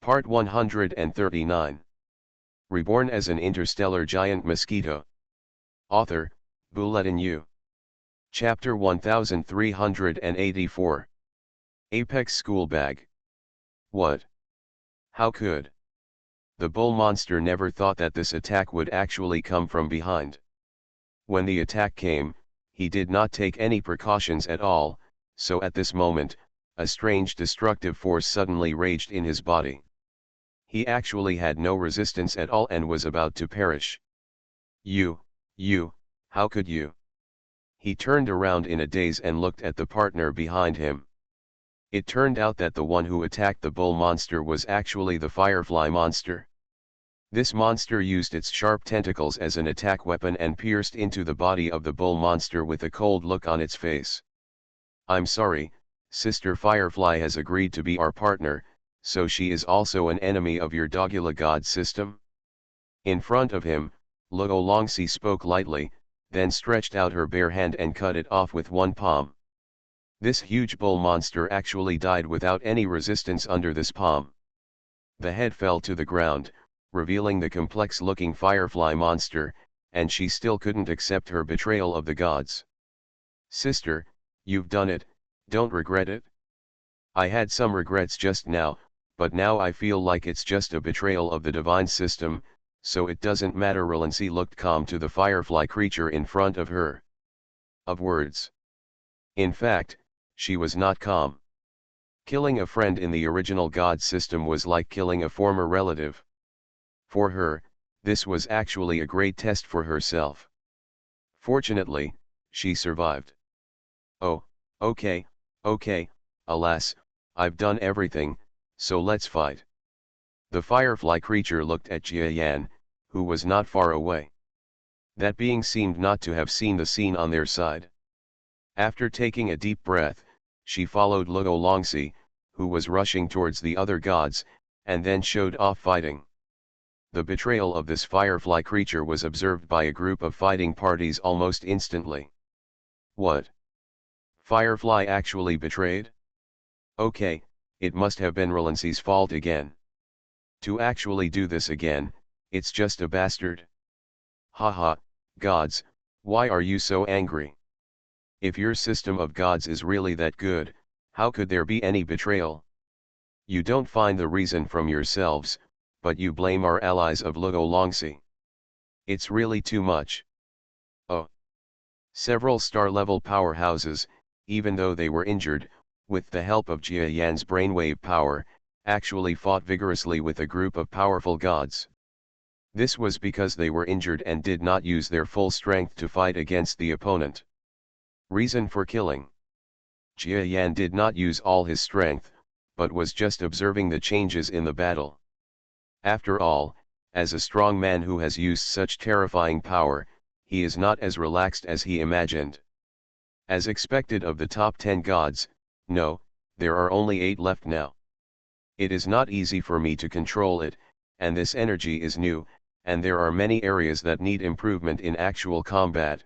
Part 139. Reborn as an interstellar giant mosquito. Author, Bulletin U. Chapter 1384. Apex School Bag. What? How could? The bull monster never thought that this attack would actually come from behind. When the attack came, he did not take any precautions at all, so at this moment, a strange destructive force suddenly raged in his body. He actually had no resistance at all and was about to perish. You, how could you? He turned around in a daze and looked at the partner behind him. It turned out that the one who attacked the bull monster was actually the firefly monster. This monster used its sharp tentacles as an attack weapon and pierced into the body of the bull monster with a cold look on its face. I'm sorry, Sister Firefly has agreed to be our partner, so she is also an enemy of your Dogula god system? In front of him, Luo Longxi spoke lightly, then stretched out her bare hand and cut it off with one palm. This huge bull monster actually died without any resistance under this palm. The head fell to the ground, revealing the complex-looking firefly monster, and she still couldn't accept her betrayal of the gods. Sister, you've done it, don't regret it? I had some regrets just now, but now I feel like it's just a betrayal of the divine system, so it doesn't matter. Relancy looked calm to the firefly creature in front of her. Of words. In fact, she was not calm. Killing a friend in the original god system was like killing a former relative. For her, this was actually a great test for herself. Fortunately, she survived. Oh, okay, alas, I've done everything, so let's fight. The firefly creature looked at Jia Yan, who was not far away. That being seemed not to have seen the scene on their side. After taking a deep breath, she followed Luo Longxi, who was rushing towards the other gods, and then showed off fighting. The betrayal of this firefly creature was observed by a group of fighting parties almost instantly. What? Firefly actually betrayed? Okay, it must have been Relancy's fault again. To actually do this again, it's just a bastard. Haha, gods, why are you so angry? If your system of gods is really that good, how could there be any betrayal? You don't find the reason from yourselves, but you blame our allies of Luo Longxi. It's really too much. Oh. Several star-level powerhouses, even though they were injured, with the help of Jia Yan's brainwave power, actually fought vigorously with a group of powerful gods. This was because they were injured and did not use their full strength to fight against the opponent. Reason for killing. Jia Yan did not use all his strength, but was just observing the changes in the battle. After all, as a strong man who has used such terrifying power, he is not as relaxed as he imagined. As expected of the top 10 gods, no, there are only 8 left now. It is not easy for me to control it, and this energy is new, and there are many areas that need improvement in actual combat.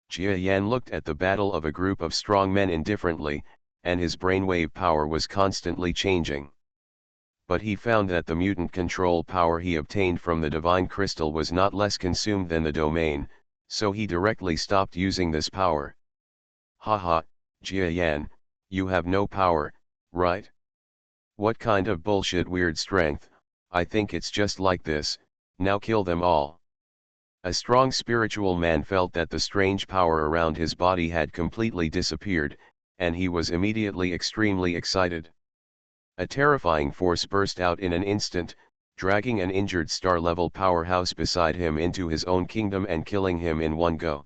Jia Yan looked at the battle of a group of strong men indifferently, and his brainwave power was constantly changing. But he found that the mutant control power he obtained from the divine crystal was not less consumed than the domain, so he directly stopped using this power. Haha, Jia Yan, you have no power, right? What kind of bullshit weird strength? I think it's just like this, now kill them all. A strong spiritual man felt that the strange power around his body had completely disappeared, and he was immediately extremely excited. A terrifying force burst out in an instant, dragging an injured star-level powerhouse beside him into his own kingdom and killing him in one go.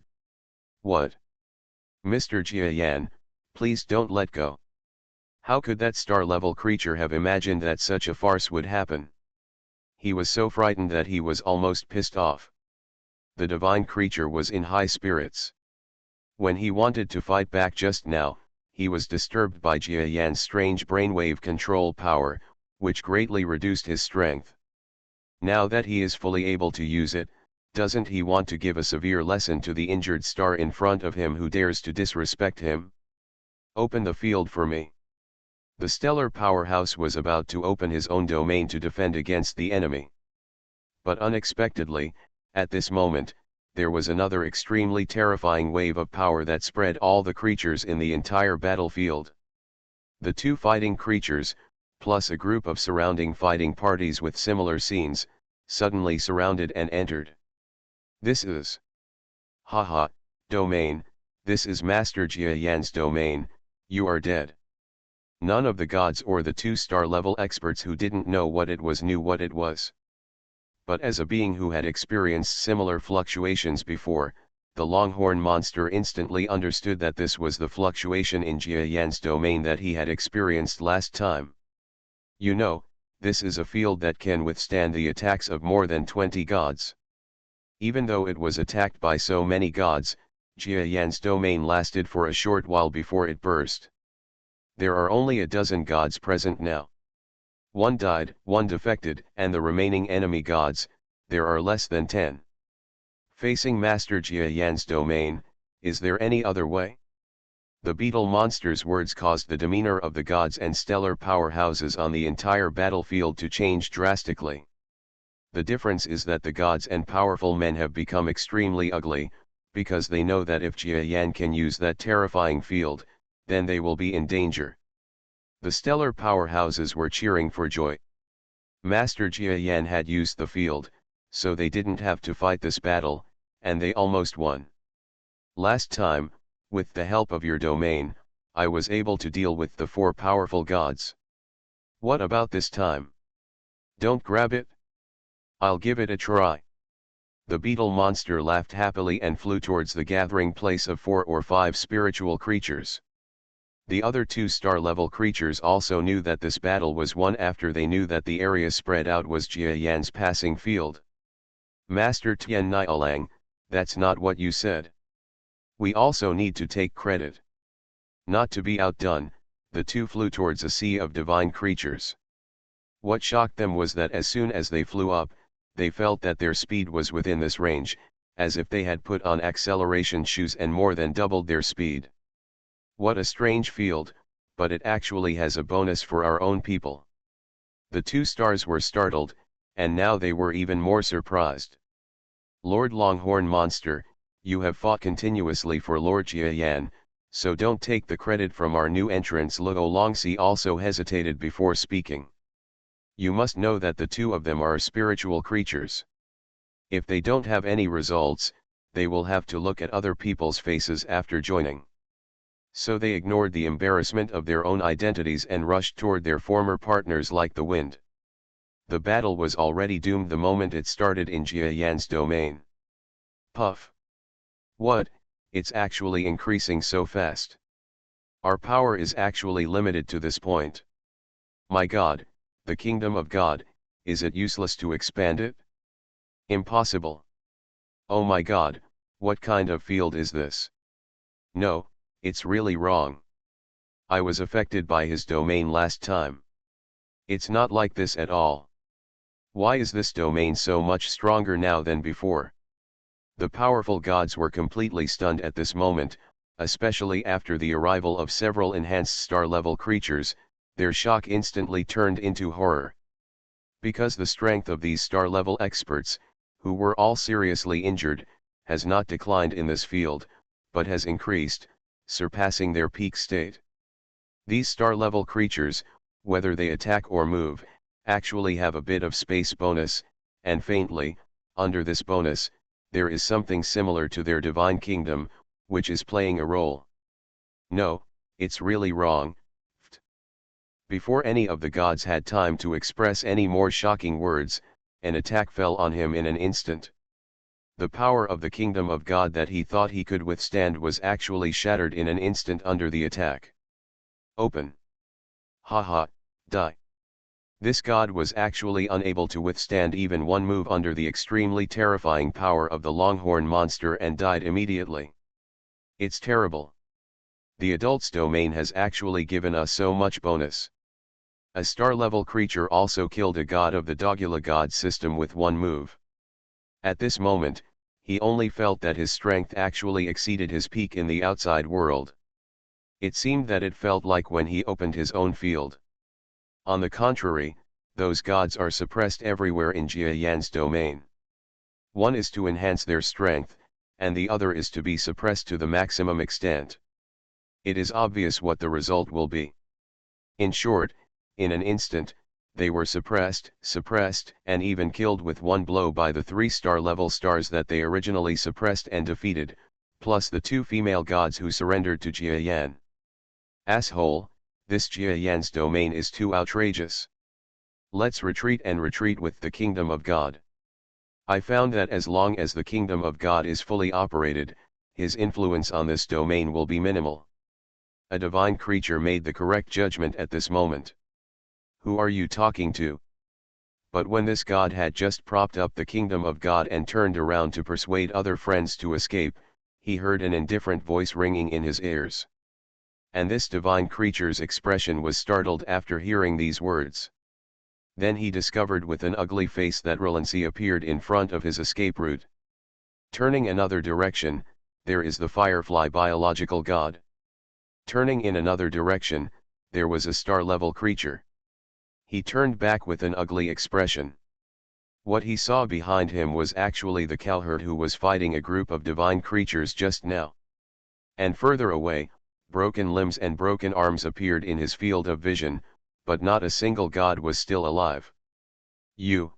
What? Mr. Jia Yan, please don't let go. How could that star-level creature have imagined that such a farce would happen? He was so frightened that he was almost pissed off. The divine creature was in high spirits. When he wanted to fight back just now, he was disturbed by Jia Yan's strange brainwave control power, which greatly reduced his strength. Now that he is fully able to use it, doesn't he want to give a severe lesson to the injured star in front of him who dares to disrespect him? Open the field for me. The stellar powerhouse was about to open his own domain to defend against the enemy. But unexpectedly, at this moment, there was another extremely terrifying wave of power that spread all the creatures in the entire battlefield. The two fighting creatures, plus a group of surrounding fighting parties with similar scenes, suddenly surrounded and entered. This is haha, domain, this is Master Jia Yan's domain, you are dead. None of the gods or the 2-star level experts who didn't know what it was knew what it was. But as a being who had experienced similar fluctuations before, the Longhorn monster instantly understood that this was the fluctuation in Jia Yan's domain that he had experienced last time. You know, this is a field that can withstand the attacks of more than 20 gods. Even though it was attacked by so many gods, Jia Yan's domain lasted for a short while before it burst. There are only a dozen gods present now. One died, one defected, and the remaining enemy gods, there are less than 10. Facing Master Jia Yan's domain, is there any other way? The beetle monster's words caused the demeanor of the gods and stellar powerhouses on the entire battlefield to change drastically. The difference is that the gods and powerful men have become extremely ugly, because they know that if Jia Yan can use that terrifying field, then they will be in danger. The stellar powerhouses were cheering for joy. Master Jia Yan had used the field, so they didn't have to fight this battle, and they almost won. Last time, with the help of your domain, I was able to deal with the 4 powerful gods. What about this time? Don't grab it? I'll give it a try. The beetle monster laughed happily and flew towards the gathering place of 4 or 5 spiritual creatures. The other 2-star level creatures also knew that this battle was won after they knew that the area spread out was Jia Yan's passing field. Master Tian Nialang, that's not what you said. We also need to take credit. Not to be outdone, the two flew towards a sea of divine creatures. What shocked them was that as soon as they flew up, they felt that their speed was within this range, as if they had put on acceleration shoes and more than doubled their speed. What a strange field, but it actually has a bonus for our own people. The 2 stars were startled, and now they were even more surprised. Lord Longhorn Monster, you have fought continuously for Lord Jia Yan, so don't take the credit from our new entrants. Luo Longxi also hesitated before speaking. You must know that the 2 of them are spiritual creatures. If they don't have any results, they will have to look at other people's faces after joining. So they ignored the embarrassment of their own identities and rushed toward their former partners like the wind. The battle was already doomed the moment it started in Jia Yan's domain. Puff. What, it's actually increasing so fast. Our power is actually limited to this point. My God, the kingdom of God, is it useless to expand it? Impossible. Oh my God, what kind of field is this? No, it's really wrong. I was affected by his domain last time. It's not like this at all. Why is this domain so much stronger now than before? The powerful gods were completely stunned at this moment, especially after the arrival of several enhanced star-level creatures. Their shock instantly turned into horror. Because the strength of these star-level experts, who were all seriously injured, has not declined in this field, but has increased, surpassing their peak state. These star-level creatures, whether they attack or move, actually have a bit of space bonus, and faintly, under this bonus, there is something similar to their divine kingdom, which is playing a role. No, it's really wrong. Before any of the gods had time to express any more shocking words, an attack fell on him in an instant. The power of the kingdom of God that he thought he could withstand was actually shattered in an instant under the attack. Open. Haha, die. This god was actually unable to withstand even one move under the extremely terrifying power of the Longhorn monster and died immediately. It's terrible. The adult's domain has actually given us so much bonus. A star-level creature also killed a god of the Dogula god system with one move. At this moment, he only felt that his strength actually exceeded his peak in the outside world. It seemed that it felt like when he opened his own field. On the contrary, those gods are suppressed everywhere in Jia Yan's domain. One is to enhance their strength, and the other is to be suppressed to the maximum extent. It is obvious what the result will be. In short, in an instant, they were suppressed, and even killed with one blow by the 3-star level stars that they originally suppressed and defeated, plus the 2 female gods who surrendered to Jia Yan. Asshole, this Jia Yan's domain is too outrageous. Let's retreat and retreat with the kingdom of God. I found that as long as the kingdom of God is fully operated, his influence on this domain will be minimal. A divine creature made the correct judgment at this moment. Who are you talking to? But when this god had just propped up the kingdom of God and turned around to persuade other friends to escape, he heard an indifferent voice ringing in his ears. And this divine creature's expression was startled after hearing these words. Then he discovered with an ugly face that Relancy appeared in front of his escape route. Turning another direction, there is the firefly biological god. Turning in another direction, there was a star-level creature. He turned back with an ugly expression. What he saw behind him was actually the cowherd who was fighting a group of divine creatures just now. And further away, broken limbs and broken arms appeared in his field of vision, but not a single god was still alive. You.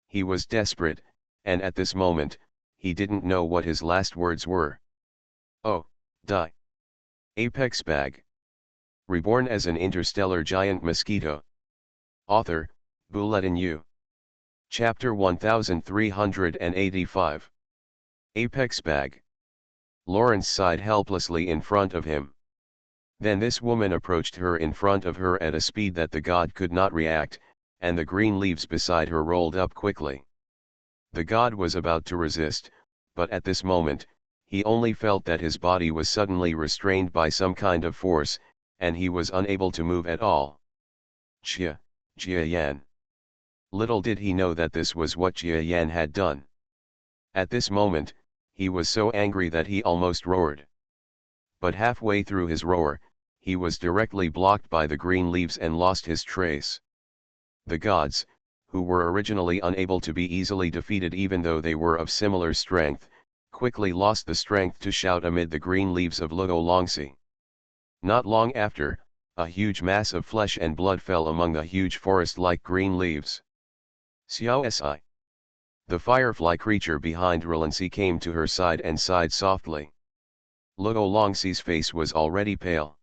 He was desperate, and at this moment, he didn't know what his last words were. Oh, die. Apex Bag. Reborn as an interstellar giant mosquito. Author, Bulletin U. Chapter 1385. Apex Bag. Lawrence sighed helplessly in front of him. Then this woman approached her in front of her at a speed that the god could not react, and the green leaves beside her rolled up quickly. The god was about to resist, but at this moment, he only felt that his body was suddenly restrained by some kind of force, and he was unable to move at all. Jia Yan. Little did he know that this was what Jia Yan had done. At this moment, he was so angry that he almost roared. But halfway through his roar, he was directly blocked by the green leaves and lost his trace. The gods, who were originally unable to be easily defeated even though they were of similar strength, quickly lost the strength to shout amid the green leaves of Luo Longxi. Not long after, a huge mass of flesh and blood fell among the huge forest-like green leaves. Xiao Si. The firefly creature behind Relancy came to her side and sighed softly. Luo Longxi's face was already pale.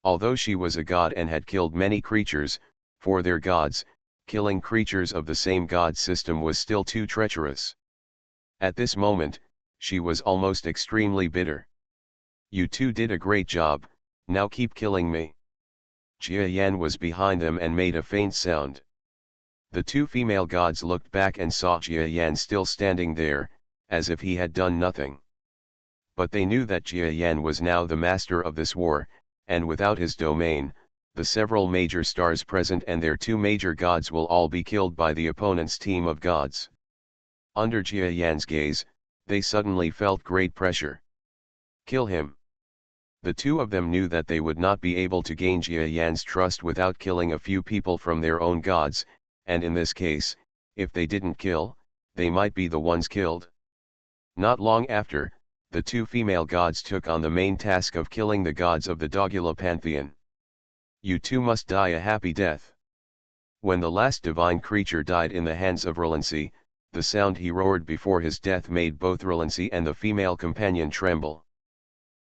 Although she was a god and had killed many creatures, for their gods, killing creatures of the same god system was still too treacherous. At this moment, she was almost extremely bitter. You two did a great job, now keep killing me. Jia Yan was behind them and made a faint sound. The 2 female gods looked back and saw Jia Yan still standing there, as if he had done nothing. But they knew that Jia Yan was now the master of this war, and without his domain, the several major stars present and their 2 major gods will all be killed by the opponent's team of gods. Under Jia Yan's gaze, they suddenly felt great pressure. Kill him. The 2 of them knew that they would not be able to gain Jia Yan's trust without killing a few people from their own gods, and in this case, if they didn't kill, they might be the ones killed. Not long after, the 2 female gods took on the main task of killing the gods of the Dogula pantheon. You 2 must die a happy death. When the last divine creature died in the hands of Relancy, the sound he roared before his death made both Relancy and the female companion tremble.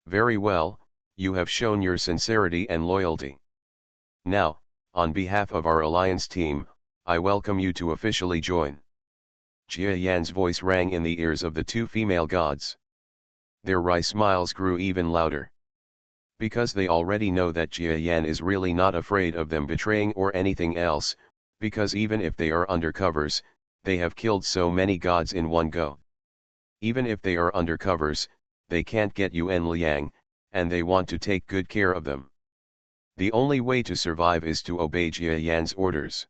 Very well, you have shown your sincerity and loyalty. Now, on behalf of our alliance team, I welcome you to officially join. Jia Yan's voice rang in the ears of the 2 female gods. Their wry smiles grew even louder. Because they already know that Jia Yan is really not afraid of them betraying or anything else, because even if they are undercovers, they have killed so many gods in one go. Even if they are undercovers, they can't get Yuan Liang, and they want to take good care of them. The only way to survive is to obey Jia Yan's orders.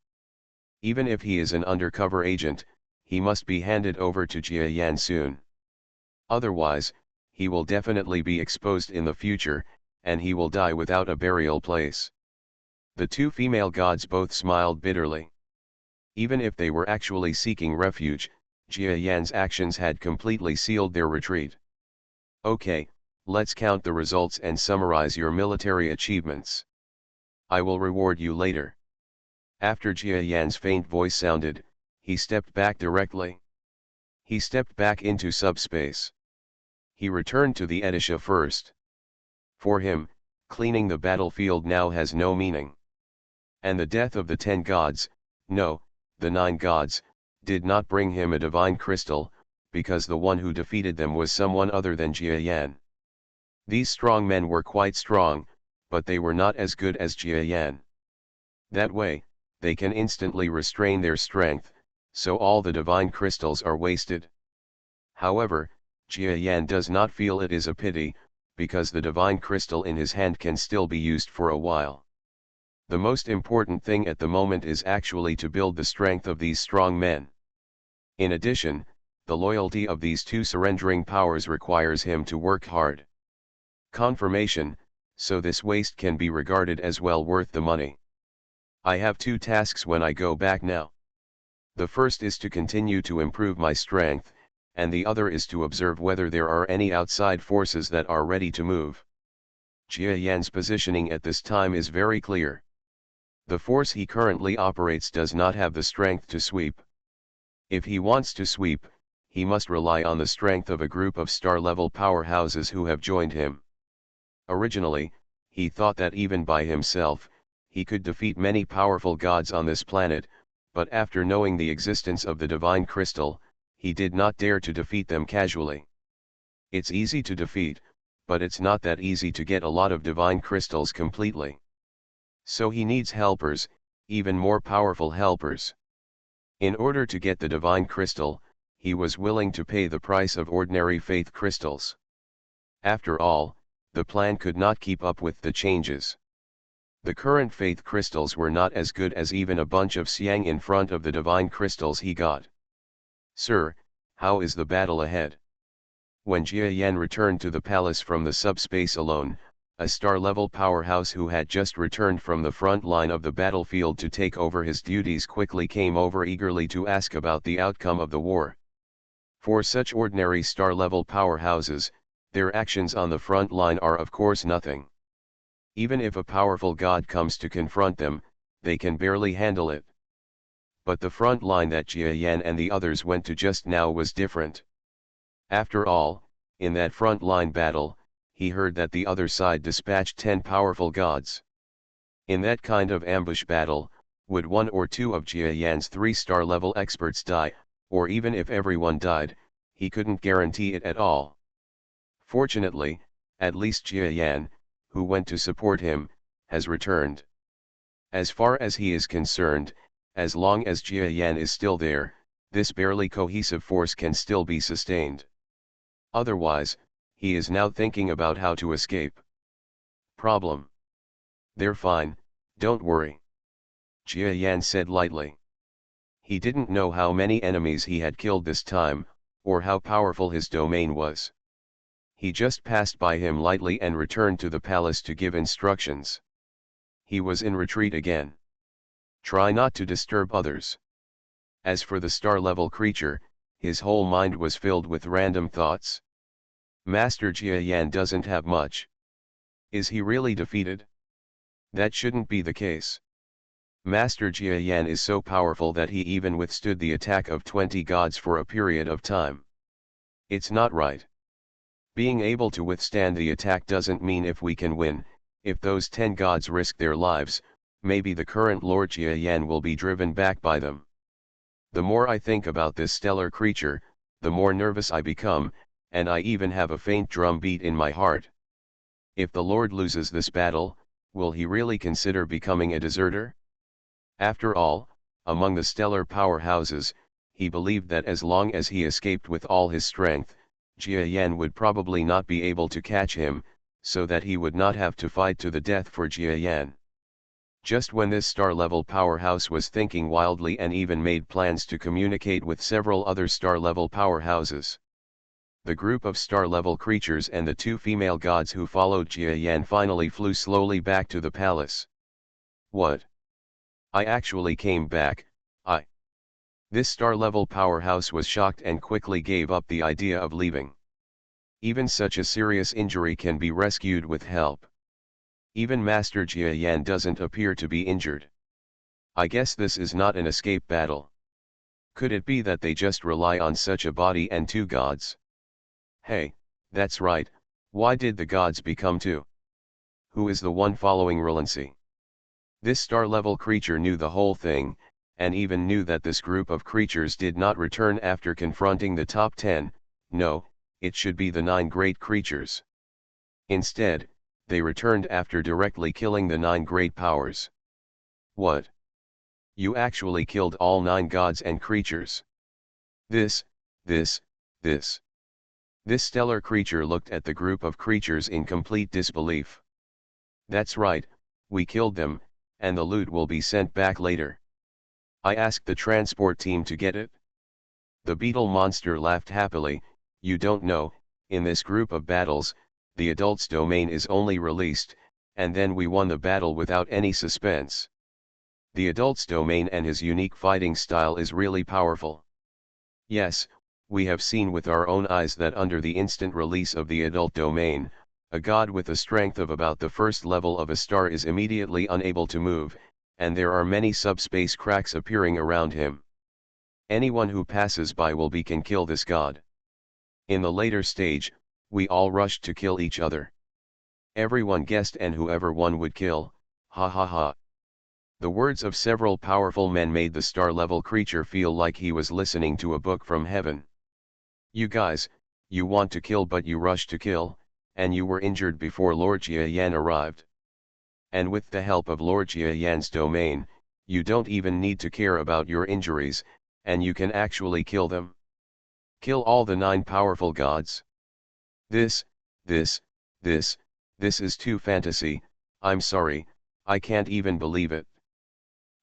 Even if he is an undercover agent, he must be handed over to Jia Yan soon. Otherwise, he will definitely be exposed in the future, and he will die without a burial place. The two female gods both smiled bitterly. Even if they were actually seeking refuge, Jia Yan's actions had completely sealed their retreat. Okay, let's count the results and summarize your military achievements. I will reward you later. After Jia Yan's faint voice sounded, he stepped back directly. He stepped back into subspace. He returned to the Edisha first. For him, cleaning the battlefield now has no meaning. And the death of the 10 gods, no, the 9 gods, did not bring him a divine crystal, because the one who defeated them was someone other than Jia Yan. These strong men were quite strong, but they were not as good as Jia Yan. That way, they can instantly restrain their strength, so all the divine crystals are wasted. However, Jia Yan does not feel it is a pity, because the divine crystal in his hand can still be used for a while. The most important thing at the moment is actually to build the strength of these strong men. In addition, the loyalty of these two surrendering powers requires him to work hard. Confirmation, so this waste can be regarded as well worth the money. I have 2 tasks when I go back now. The first is to continue to improve my strength, and the other is to observe whether there are any outside forces that are ready to move. Jia Yan's positioning at this time is very clear. The force he currently operates does not have the strength to sweep. If he wants to sweep, he must rely on the strength of a group of star-level powerhouses who have joined him. Originally, he thought that even by himself, he could defeat many powerful gods on this planet, but after knowing the existence of the divine crystal, he did not dare to defeat them casually. It's easy to defeat, but it's not that easy to get a lot of divine crystals completely. So he needs helpers, even more powerful helpers. In order to get the divine crystal, he was willing to pay the price of ordinary faith crystals. After all, the plan could not keep up with the changes. The current faith crystals were not as good as even a bunch of Xiang in front of the divine crystals he got. Sir, how is the battle ahead? When Jia Yan returned to the palace from the subspace alone, a star-level powerhouse who had just returned from the front line of the battlefield to take over his duties quickly came over eagerly to ask about the outcome of the war. For such ordinary star-level powerhouses, their actions on the front line are of course nothing. Even if a powerful god comes to confront them, they can barely handle it. But the front line that Jia Yan and the others went to just now was different. After all, in that front line battle, he heard that the other side dispatched 10 powerful gods. In that kind of ambush battle, would 1 or 2 of Jia Yan's 3-star level experts die, or even if everyone died, he couldn't guarantee it at all. Fortunately, at least Jia Yan, who went to support him, has returned. As far as he is concerned, as long as Jia Yan is still there, this barely cohesive force can still be sustained. Otherwise, he is now thinking about how to escape. Problem. They're fine, don't worry. Jia Yan said lightly. He didn't know how many enemies he had killed this time, or how powerful his domain was. He just passed by him lightly and returned to the palace to give instructions. He was in retreat again. Try not to disturb others. As for the star-level creature, his whole mind was filled with random thoughts. Master Jia Yan doesn't have much. Is he really defeated? That shouldn't be the case. Master Jia Yan is so powerful that he even withstood the attack of 20 gods for a period of time. It's not right. Being able to withstand the attack doesn't mean if we can win. If those 10 gods risk their lives, maybe the current Lord Jia Yan will be driven back by them. The more I think about this stellar creature, the more nervous I become, and I even have a faint drum beat in my heart. If the Lord loses this battle, will he really consider becoming a deserter? After all, among the stellar powerhouses, he believed that as long as he escaped with all his strength, Jia Yan would probably not be able to catch him, so that he would not have to fight to the death for Jia Yan. Just when this star-level powerhouse was thinking wildly and even made plans to communicate with several other star-level powerhouses. The group of star-level creatures and the two female gods who followed Jia Yan finally flew slowly back to the palace. What? I actually came back, This star-level powerhouse was shocked and quickly gave up the idea of leaving. Even such a serious injury can be rescued with help. Even Master Jia Yan doesn't appear to be injured. I guess this is not an escape battle. Could it be that they just rely on such a body and two gods? Hey, that's right, why did the gods become two? Who is the one following relency? This star-level creature knew the whole thing, and even knew that this group of creatures did not return after confronting the top 10, no, it should be the 9 great creatures. Instead, they returned after directly killing the 9 great powers. What? You actually killed all 9 gods and creatures. This stellar creature looked at the group of creatures in complete disbelief. That's right, we killed them, and the loot will be sent back later. I asked the transport team to get it. The beetle monster laughed happily. You don't know, in this group of battles, the adult's domain is only released, and then we won the battle without any suspense. The adult's domain and his unique fighting style is really powerful. Yes, we have seen with our own eyes that under the instant release of the adult domain, a god with a strength of about the first level of a star is immediately unable to move, and there are many subspace cracks appearing around him. Anyone who passes by can kill this god. In the later stage, we all rushed to kill each other. Everyone guessed and whoever one would kill, ha ha ha. The words of several powerful men made the star-level creature feel like he was listening to a book from heaven. You guys, you want to kill but you rushed to kill, and you were injured before Lord Jia Yan arrived. And with the help of Lord Jia Yan's domain, you don't even need to care about your injuries, and you can actually kill them. Kill all the 9 powerful gods. This is too fantasy, I'm sorry, I can't even believe it.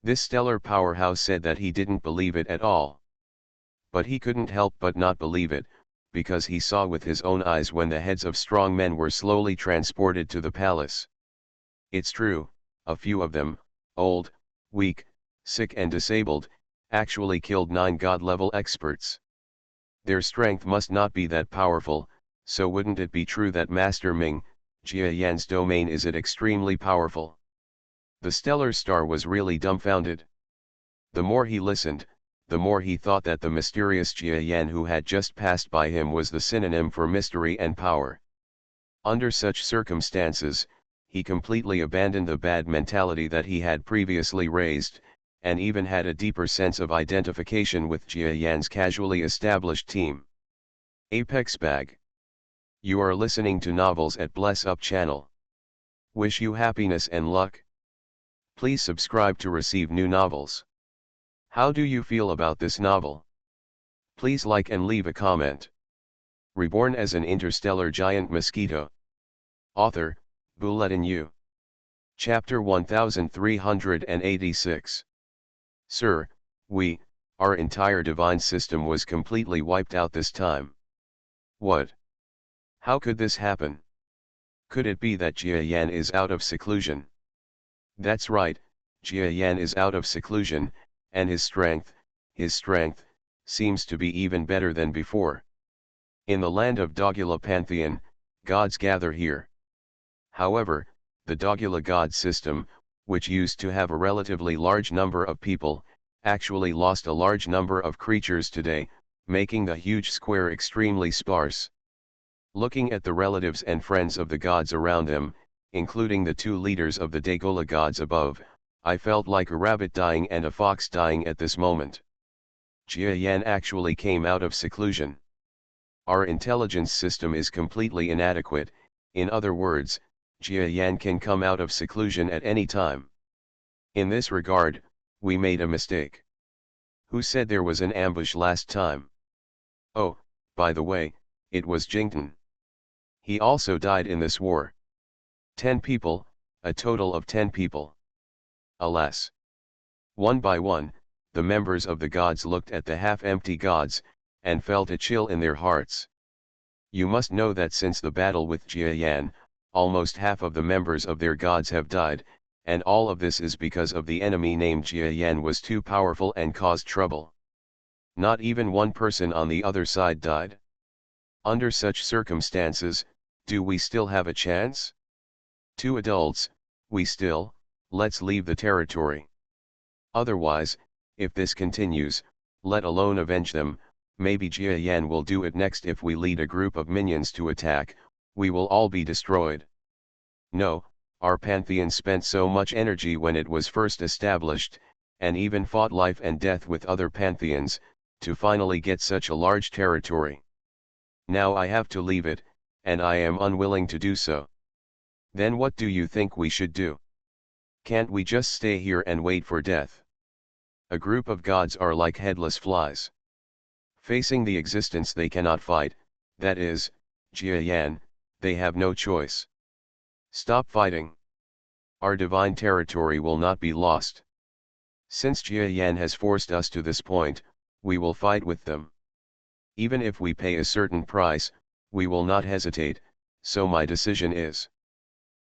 This stellar powerhouse said that he didn't believe it at all. But he couldn't help but not believe it, because he saw with his own eyes when the heads of strong men were slowly transported to the palace. It's true, a few of them, old, weak, sick and disabled, actually killed 9 god-level experts. Their strength must not be that powerful, so wouldn't it be true that Master Ming, Jia Yan's domain is it extremely powerful? The stellar star was really dumbfounded. The more he listened, the more he thought that the mysterious Jia Yan who had just passed by him was the synonym for mystery and power. Under such circumstances, he completely abandoned the bad mentality that he had previously raised, and even had a deeper sense of identification with Jia Yan's casually established team. Apex Bag. You are listening to Novels at Bless Up channel. Wish you happiness and luck. Please subscribe to receive new novels. How do you feel about this novel? Please like and leave a comment. Reborn as an interstellar giant mosquito. Author, Bulletin U. Chapter 1386. Sir, our entire divine system was completely wiped out this time. What? How could this happen? Could it be that Jia Yan is out of seclusion? That's right, Jia Yan is out of seclusion, and his strength, seems to be even better than before. In the land of Dogula Pantheon, gods gather here. However, the Dogula god system, which used to have a relatively large number of people, actually lost a large number of creatures today, making the huge square extremely sparse. Looking at the relatives and friends of the gods around them, including the 2 leaders of the Dagula gods above, I felt like a rabbit dying and a fox dying at this moment. Jia Yan actually came out of seclusion. Our intelligence system is completely inadequate, in other words, Jia Yan can come out of seclusion at any time. In this regard, we made a mistake. Who said there was an ambush last time? Oh, by the way, it was Jington. He also died in this war. 10 people, a total of 10 people. Alas. One by one, the members of the gods looked at the half-empty gods, and felt a chill in their hearts. You must know that since the battle with Jiayan, almost half of the members of their gods have died, and all of this is because of the enemy named Jiayan was too powerful and caused trouble. Not even one person on the other side died. Under such circumstances, do we still have a chance? Two adults, let's leave the territory. Otherwise, if this continues, let alone avenge them, maybe Jiayan will do it next. If we lead a group of minions to attack, we will all be destroyed. No, our pantheon spent so much energy when it was first established, and even fought life and death with other pantheons, to finally get such a large territory. Now I have to leave it, and I am unwilling to do so. Then what do you think we should do? Can't we just stay here and wait for death? A group of gods are like headless flies. Facing the existence they cannot fight, that is, Jiayan, they have no choice. Stop fighting. Our divine territory will not be lost. Since Jiayan has forced us to this point, we will fight with them. Even if we pay a certain price, we will not hesitate, so my decision is: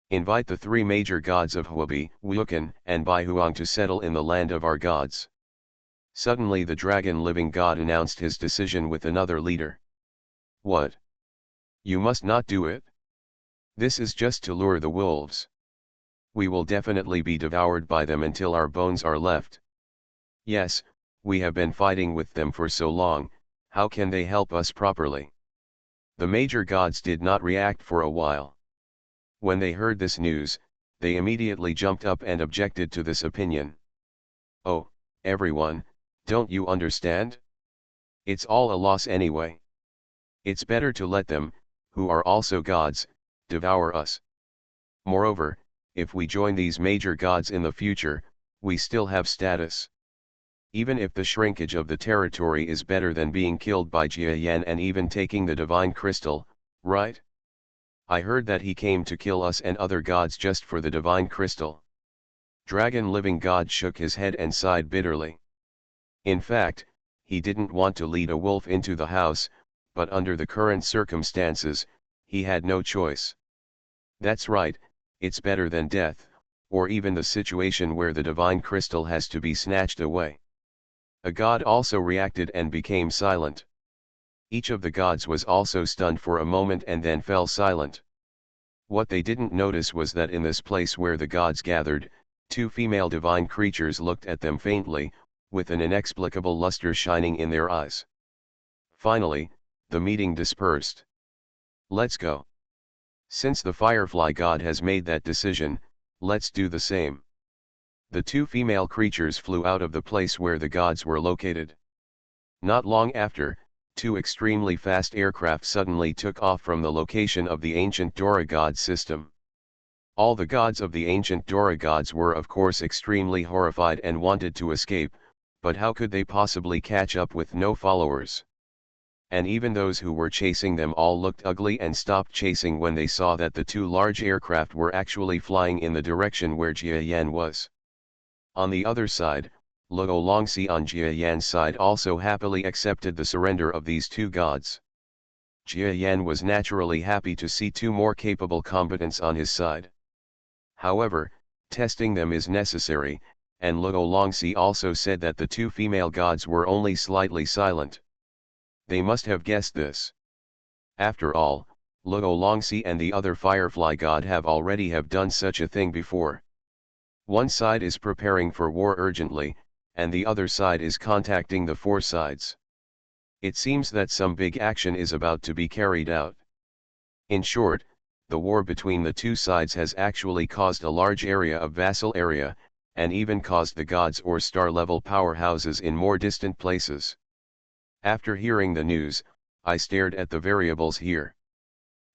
invite the three major gods of Huobi, Wukan, and Baihuang to settle in the land of our gods. Suddenly the dragon living god announced his decision with another leader. What? You must not do it. This is just to lure the wolves. We will definitely be devoured by them until our bones are left. Yes, we have been fighting with them for so long, how can they help us properly? The major gods did not react for a while. When they heard this news, they immediately jumped up and objected to this opinion. Oh, everyone, don't you understand? It's all a loss anyway. It's better to let them, who are also gods, devour us. Moreover, if we join these major gods in the future, we still have status. Even if the shrinkage of the territory is better than being killed by Jiayan and even taking the divine crystal, right? I heard that he came to kill us and other gods just for the divine crystal. Dragon living god shook his head and sighed bitterly. In fact, he didn't want to lead a wolf into the house, but under the current circumstances, he had no choice. That's right, it's better than death, or even the situation where the divine crystal has to be snatched away. A god also reacted and became silent. Each of the gods was also stunned for a moment and then fell silent. What they didn't notice was that in this place where the gods gathered, two female divine creatures looked at them faintly, with an inexplicable luster shining in their eyes. Finally, the meeting dispersed. Let's go. Since the firefly god has made that decision, let's do the same. The two female creatures flew out of the place where the gods were located. Not long after, two extremely fast aircraft suddenly took off from the location of the ancient Dora god system. All the gods of the ancient Dora gods were of course extremely horrified and wanted to escape, but how could they possibly catch up with no followers? And even those who were chasing them all looked ugly and stopped chasing when they saw that the two large aircraft were actually flying in the direction where Jiayan was. On the other side, Luo Longxi on Jiayan's side also happily accepted the surrender of these two gods. Jiayan was naturally happy to see two more capable combatants on his side. However, testing them is necessary, and Luo Longxi also said that the two female gods were only slightly silent. They must have guessed this. After all, Luo Longxi and the other firefly god have already done such a thing before. One side is preparing for war urgently, and the other side is contacting the four sides. It seems that some big action is about to be carried out. In short, the war between the two sides has actually caused a large area of vassal area, and even caused the gods or star-level powerhouses in more distant places. After hearing the news, I stared at the variables here.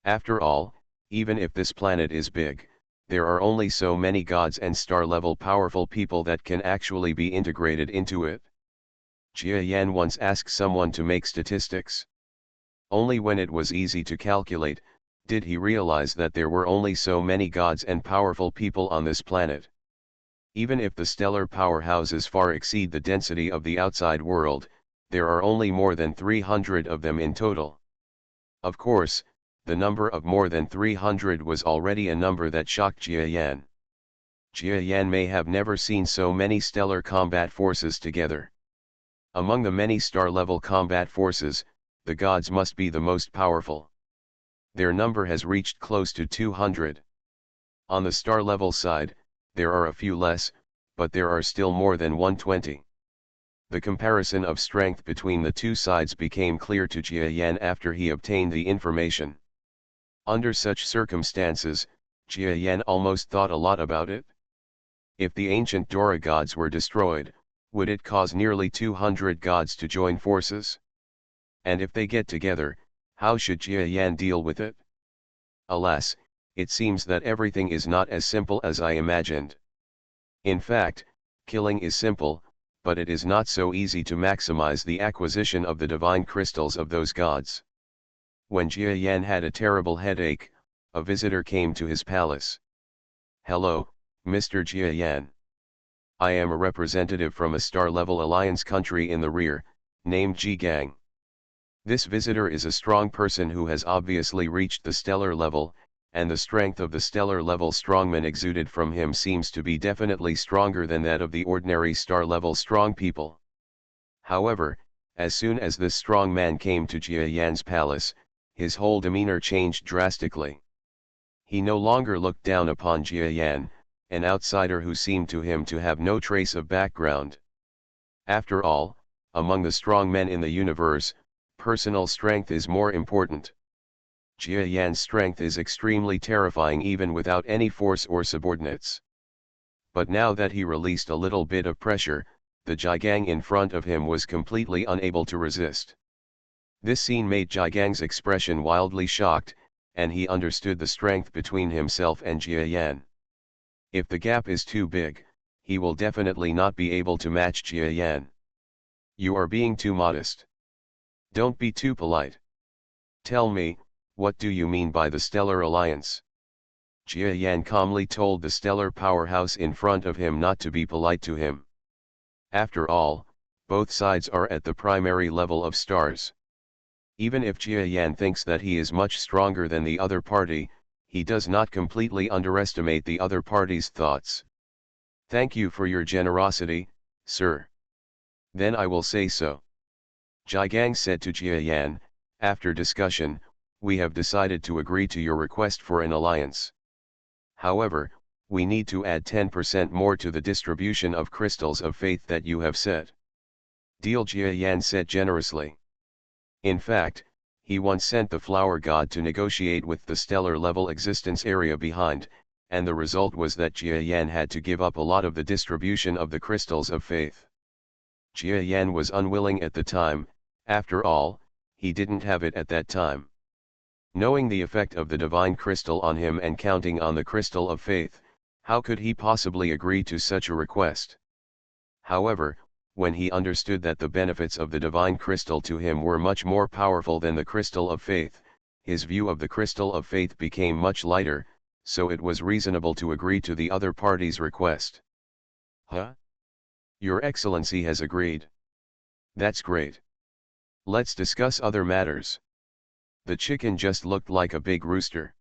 After all, even if this planet is big, there are only so many gods and star-level powerful people that can actually be integrated into it. Jiayan once asked someone to make statistics. Only when it was easy to calculate, did he realize that there were only so many gods and powerful people on this planet. Even if the stellar powerhouses far exceed the density of the outside world, there are only more than 300 of them in total. Of course, the number of more than 300 was already a number that shocked Jia Yan. Jia Yan may have never seen so many stellar combat forces together. Among the many star-level combat forces, the gods must be the most powerful. Their number has reached close to 200. On the star-level side, there are a few less, but there are still more than 120. The comparison of strength between the two sides became clear to Jia Yan after he obtained the information. Under such circumstances, Jia Yan almost thought a lot about it. If the ancient Dora gods were destroyed, would it cause nearly 200 gods to join forces? And if they get together, how should Jia Yan deal with it? Alas, it seems that everything is not as simple as I imagined. In fact, killing is simple, but it is not so easy to maximize the acquisition of the divine crystals of those gods. When Jia Yan had a terrible headache, a visitor came to his palace. "Hello, Mr. Jia Yan. I am a representative from a star-level alliance country in the rear, named Ji Gang. This visitor is a strong person who has obviously reached the stellar level, and the strength of the stellar level strongman exuded from him seems to be definitely stronger than that of the ordinary star-level strong people." However, as soon as this strong man came to Jia Yan's palace, his whole demeanor changed drastically. He no longer looked down upon Jia Yan, an outsider who seemed to him to have no trace of background. After all, among the strong men in the universe, personal strength is more important. Jia Yan's strength is extremely terrifying even without any force or subordinates. But now that he released a little bit of pressure, the Jigang in front of him was completely unable to resist. This scene made Jigang's expression wildly shocked, and he understood the strength between himself and Jia Yan. If the gap is too big, he will definitely not be able to match Jia Yan. "You are being too modest. Don't be too polite. Tell me, what do you mean by the Stellar Alliance?" Jia Yan calmly told the stellar powerhouse in front of him not to be polite to him. After all, both sides are at the primary level of stars. Even if Jia Yan thinks that he is much stronger than the other party, he does not completely underestimate the other party's thoughts. "Thank you for your generosity, sir. Then I will say so." Jigang said to Jia Yan, "After discussion, we have decided to agree to your request for an alliance. However, we need to add 10% more to the distribution of crystals of faith that you have set." "Deal," Jia Yan said generously. In fact, he once sent the flower god to negotiate with the stellar level existence area behind, and the result was that Jia Yan had to give up a lot of the distribution of the crystals of faith. Jia Yan was unwilling at the time, after all, he didn't have it at that time. Knowing the effect of the divine crystal on him and counting on the crystal of faith, how could he possibly agree to such a request? However, when he understood that the benefits of the divine crystal to him were much more powerful than the crystal of faith, his view of the crystal of faith became much lighter, so it was reasonable to agree to the other party's request. "Huh? Your Excellency has agreed. That's great. Let's discuss other matters." The chicken just looked like a big rooster.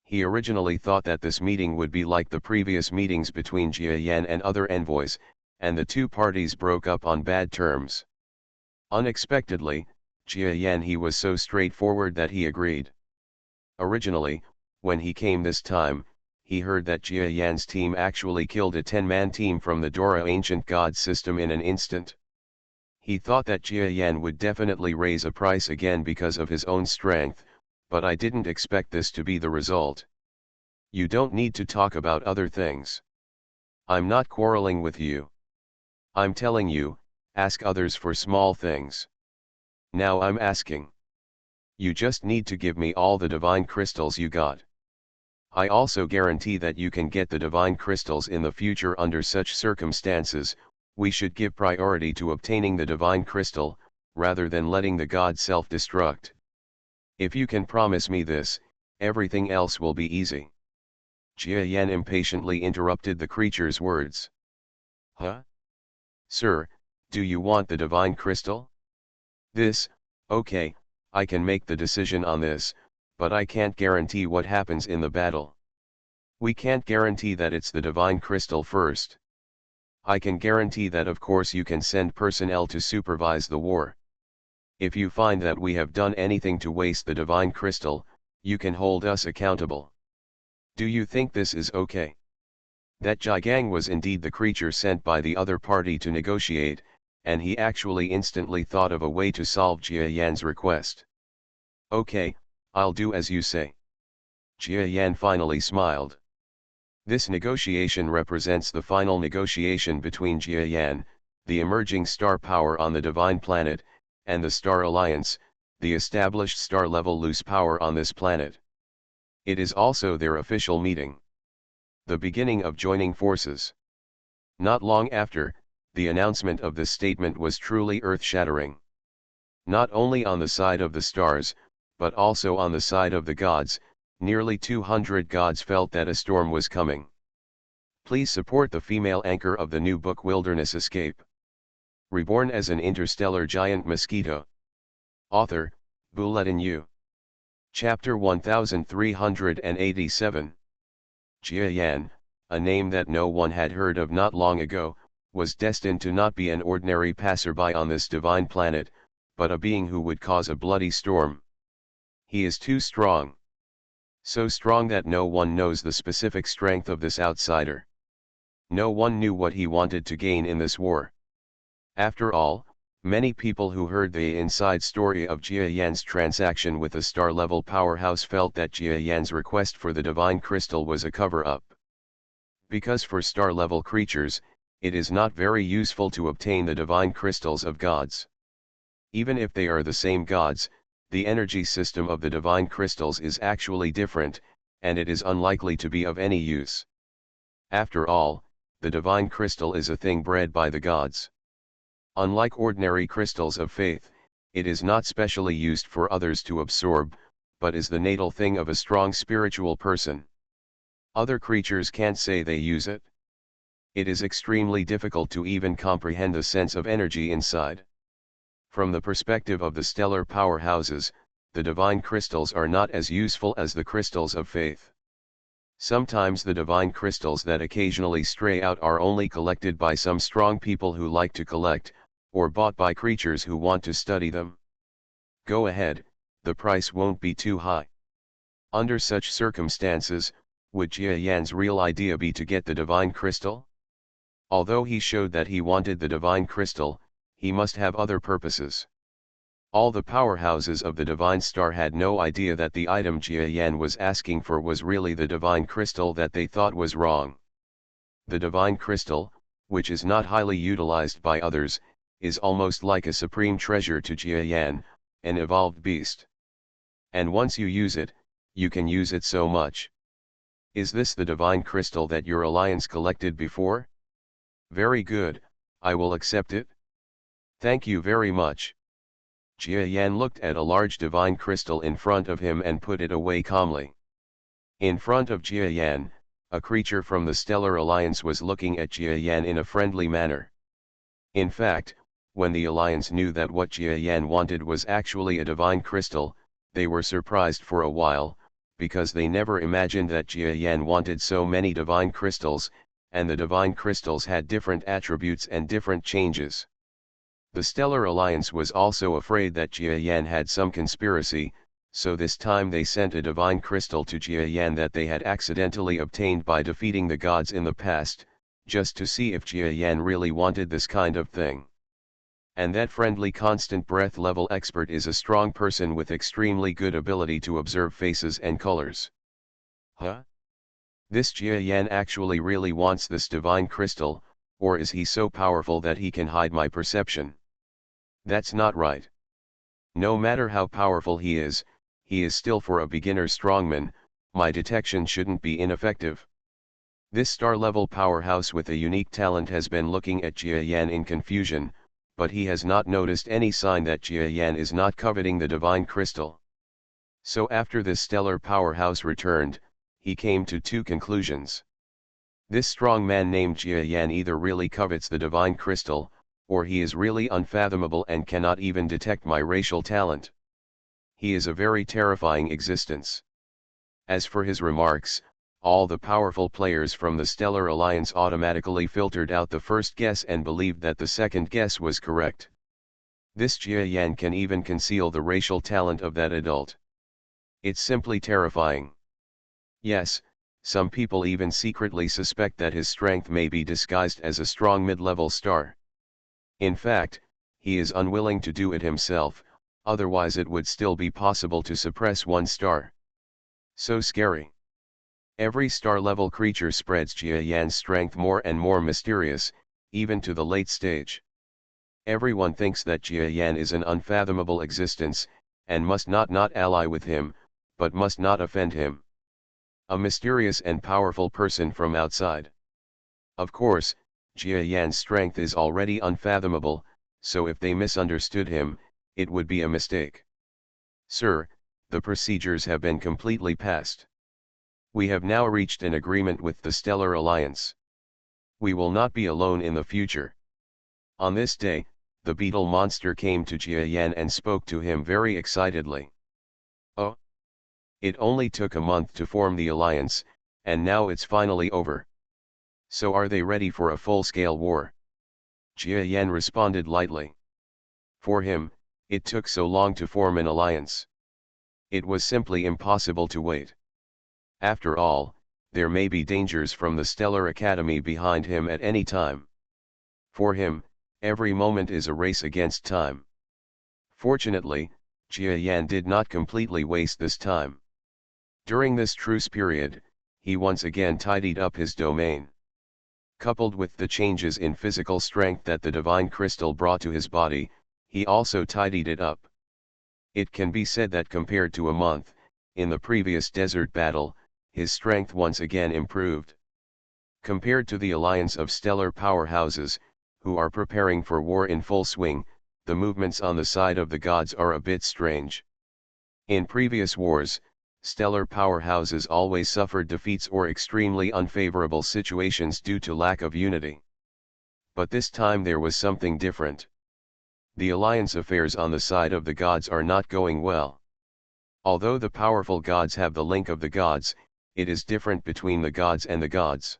He originally thought that this meeting would be like the previous meetings between Jia Yan and other envoys, and the two parties broke up on bad terms. Unexpectedly, Jia Yan he was so straightforward that he agreed. Originally, when he came this time, he heard that Jia Yan's team actually killed a 10-man team from the Dora ancient god system in an instant. He thought that Jia Yan would definitely raise a price again because of his own strength, but I didn't expect this to be the result. "You don't need to talk about other things. I'm not quarreling with you. I'm telling you, ask others for small things. Now I'm asking. You just need to give me all the divine crystals you got. I also guarantee that you can get the divine crystals in the future. Under such circumstances, we should give priority to obtaining the divine crystal, rather than letting the god self-destruct. If you can promise me this, everything else will be easy." Jia Yan impatiently interrupted the creature's words. "Huh? Sir, do you want the divine crystal? This, okay, I can make the decision on this, but I can't guarantee what happens in the battle. We can't guarantee that it's the divine crystal first. I can guarantee that of course you can send personnel to supervise the war. If you find that we have done anything to waste the divine crystal, you can hold us accountable. Do you think this is okay? That Jigang was indeed the creature sent by the other party to negotiate, and he actually instantly thought of a way to solve Jia Yan's request. Okay, I'll do as you say. Jia Yan finally smiled. This negotiation represents the final negotiation between Jia Yan, the emerging star power on the divine planet, and the Star Alliance, the established star-level loose power on this planet. It is also their official meeting. The beginning of joining forces. Not long after, the announcement of this statement was truly earth-shattering. Not only on the side of the stars, but also on the side of the gods, nearly 200 gods felt that a storm was coming. Please support the female anchor of the new book Wilderness Escape. Reborn as an interstellar giant mosquito. Author, Buletin Yu. Chapter 1387. Jia Yan, a name that no one had heard of not long ago, was destined to not be an ordinary passerby on this divine planet, but a being who would cause a bloody storm. He is too strong. So strong that no one knows the specific strength of this outsider. No one knew what he wanted to gain in this war. After all, many people who heard the inside story of Jia Yan's transaction with a star-level powerhouse felt that Jia Yan's request for the divine crystal was a cover-up. Because for star-level creatures, it is not very useful to obtain the divine crystals of gods. Even if they are the same gods, the energy system of the divine crystals is actually different, and it is unlikely to be of any use. After all, the divine crystal is a thing bred by the gods. Unlike ordinary crystals of faith, it is not specially used for others to absorb, but is the natal thing of a strong spiritual person. Other creatures can't say they use it. It is extremely difficult to even comprehend the sense of energy inside. From the perspective of the stellar powerhouses, the divine crystals are not as useful as the crystals of faith. Sometimes the divine crystals that occasionally stray out are only collected by some strong people who like to collect, or bought by creatures who want to study them. Go ahead, the price won't be too high. Under such circumstances, would Jia Yan's real idea be to get the divine crystal? Although he showed that he wanted the divine crystal, he must have other purposes. All the powerhouses of the divine star had no idea that the item Jia Yan was asking for was really the divine crystal that they thought was wrong. The divine crystal, which is not highly utilized by others, is almost like a supreme treasure to Jia Yan, an evolved beast. And once you use it, you can use it so much. Is this the divine crystal that your alliance collected before? Very good, I will accept it. Thank you very much. Jia Yan looked at a large divine crystal in front of him and put it away calmly. In front of Jia Yan, a creature from the Stellar Alliance was looking at Jia Yan in a friendly manner. In fact, when the Alliance knew that what Jia Yan wanted was actually a divine crystal, they were surprised for a while, because they never imagined that Jia Yan wanted so many divine crystals, and the divine crystals had different attributes and different changes. The Stellar Alliance was also afraid that Jia Yan had some conspiracy, so this time they sent a divine crystal to Jia Yan that they had accidentally obtained by defeating the gods in the past, just to see if Jia Yan really wanted this kind of thing. And that friendly constant breath level expert is a strong person with extremely good ability to observe faces and colors. Huh? This Jia Yan actually really wants this divine crystal, or is he so powerful that he can hide my perception? That's not right. No matter how powerful he is still for a beginner strongman, my detection shouldn't be ineffective. This star-level powerhouse with a unique talent has been looking at Jia Yan in confusion, but he has not noticed any sign that Jia Yan is not coveting the divine crystal. So after this stellar powerhouse returned, he came to two conclusions. This strong man named Jia Yan either really covets the divine crystal, or he is really unfathomable and cannot even detect my racial talent. he is a very terrifying existence. As for his remarks, all the powerful players from the Stellar Alliance automatically filtered out the first guess and believed that the second guess was correct. This Jia Yan can even conceal the racial talent of that adult. It's simply terrifying. Yes, some people even secretly suspect that his strength may be disguised as a strong mid-level star. In fact, he is unwilling to do it himself, otherwise it would still be possible to suppress one star. So scary. Every star-level creature spreads Jia Yan's strength more and more mysterious, even to the late stage. Everyone thinks that Jia Yan is an unfathomable existence, and must not ally with him, but must not offend him. A mysterious and powerful person from outside. Of course, Jia Yan's strength is already unfathomable, so if they misunderstood him, it would be a mistake. Sir, the procedures have been completely passed. We have now reached an agreement with the Stellar Alliance. We will not be alone in the future. On this day, the beetle monster came to Jia Yan and spoke to him very excitedly. Oh! It only took a month to form the alliance, and now it's finally over. So are they ready for a full-scale war? Jia Yan responded lightly. For him, it took so long to form an alliance. It was simply impossible to wait. After all, there may be dangers from the Stellar Academy behind him at any time. For him, every moment is a race against time. Fortunately, Jia Yan did not completely waste this time. During this truce period, he once again tidied up his domain. Coupled with the changes in physical strength that the divine crystal brought to his body, he also tidied it up. It can be said that compared to a month, in the previous desert battle, his strength once again improved. Compared to the alliance of stellar powerhouses, who are preparing for war in full swing, the movements on the side of the gods are a bit strange. In previous wars, stellar powerhouses always suffered defeats or extremely unfavorable situations due to lack of unity. But this time there was something different. The alliance affairs on the side of the gods are not going well. Although the powerful gods have the link of the gods, it is different between the gods and the gods.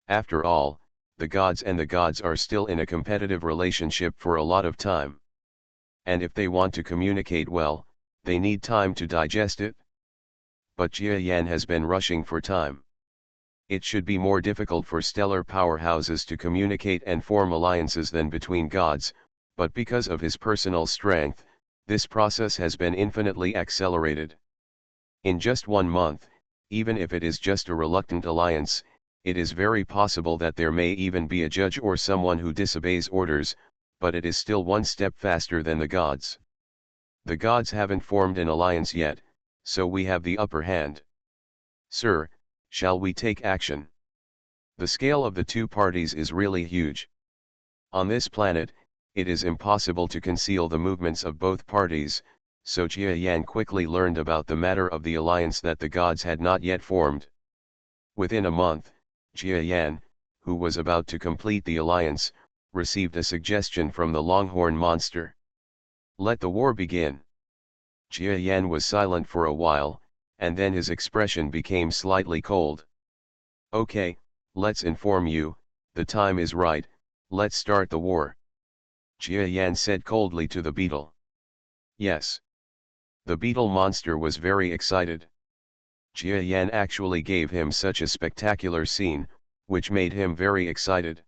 After all, the gods and the gods are still in a competitive relationship for a lot of time. And if they want to communicate well, they need time to digest it. But Jia Yan has been rushing for time. It should be more difficult for stellar powerhouses to communicate and form alliances than between gods, but because of his personal strength, this process has been infinitely accelerated. In just 1 month, even if it is just a reluctant alliance, it is very possible that there may even be a judge or someone who disobeys orders, but it is still one step faster than the gods. The gods haven't formed an alliance yet, so we have the upper hand. Sir, shall we take action? The scale of the two parties is really huge. On this planet, it is impossible to conceal the movements of both parties, so Jia Yan quickly learned about the matter of the alliance that the gods had not yet formed. Within a month, Jia Yan, who was about to complete the alliance, received a suggestion from the Longhorn monster. Let the war begin. Jia Yan was silent for a while, and then his expression became slightly cold. Okay, let's inform you, the time is right, let's start the war. Jia Yan said coldly to the beetle. Yes. The beetle monster was very excited. Jia Yan actually gave him such a spectacular scene, which made him very excited.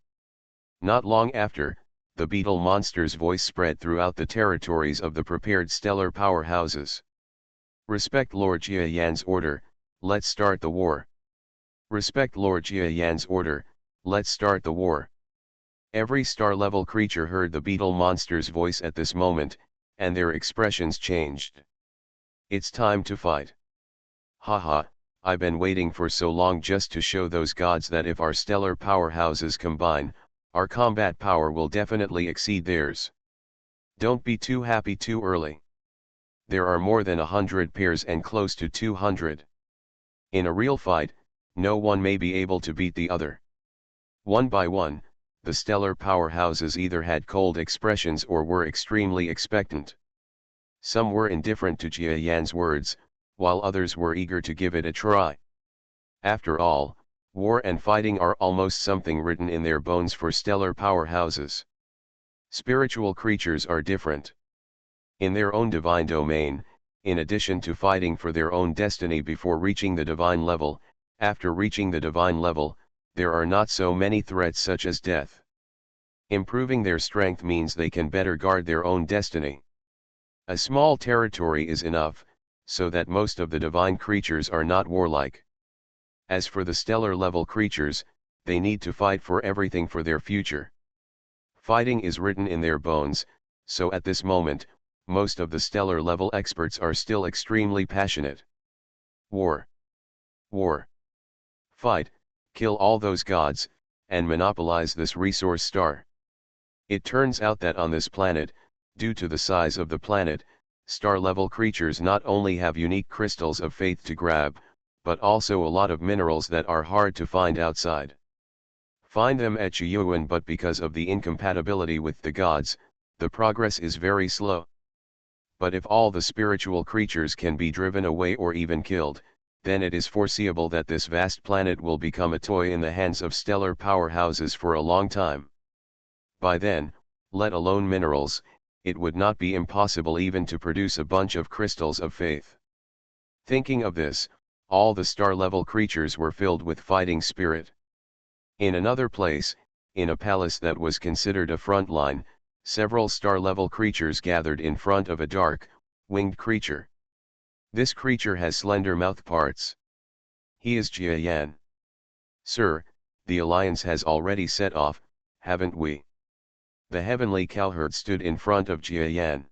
Not long after, the beetle monster's voice spread throughout the territories of the prepared stellar powerhouses. Respect Lord Jia Yan's order, let's start the war. Respect Lord Jia Yan's order, let's start the war. Every star-level creature heard the beetle monster's voice at this moment, and their expressions changed. It's time to fight. Haha, I've been waiting for so long just to show those gods that if our stellar powerhouses combine, our combat power will definitely exceed theirs. Don't be too happy too early. There are more than 100 pairs and close to 200. In a real fight, no one may be able to beat the other. One by one, the stellar powerhouses either had cold expressions or were extremely expectant. Some were indifferent to Jia Yan's words, while others were eager to give it a try. After all, war and fighting are almost something written in their bones for stellar powerhouses. Spiritual creatures are different. In their own divine domain, in addition to fighting for their own destiny before reaching the divine level, after reaching the divine level, there are not so many threats such as death. Improving their strength means they can better guard their own destiny. A small territory is enough, so that most of the divine creatures are not warlike. As for the stellar level creatures, they need to fight for everything for their future. Fighting is written in their bones, so at this moment, most of the stellar level experts are still extremely passionate. War. War. Fight, kill all those gods, and monopolize this resource star. It turns out that on this planet, due to the size of the planet, star-level creatures not only have unique crystals of faith to grab, but also a lot of minerals that are hard to find outside. Find them at Chiyuan, but because of the incompatibility with the gods, the progress is very slow. But if all the spiritual creatures can be driven away or even killed, then it is foreseeable that this vast planet will become a toy in the hands of stellar powerhouses for a long time. By then, let alone minerals, it would not be impossible even to produce a bunch of crystals of faith. Thinking of this, all the star-level creatures were filled with fighting spirit. In another place, in a palace that was considered a front line, several star-level creatures gathered in front of a dark, winged creature. This creature has slender mouth parts. He is Jia Yan. "Sir, the alliance has already set off, haven't we?" The heavenly cowherd stood in front of Jia Yan.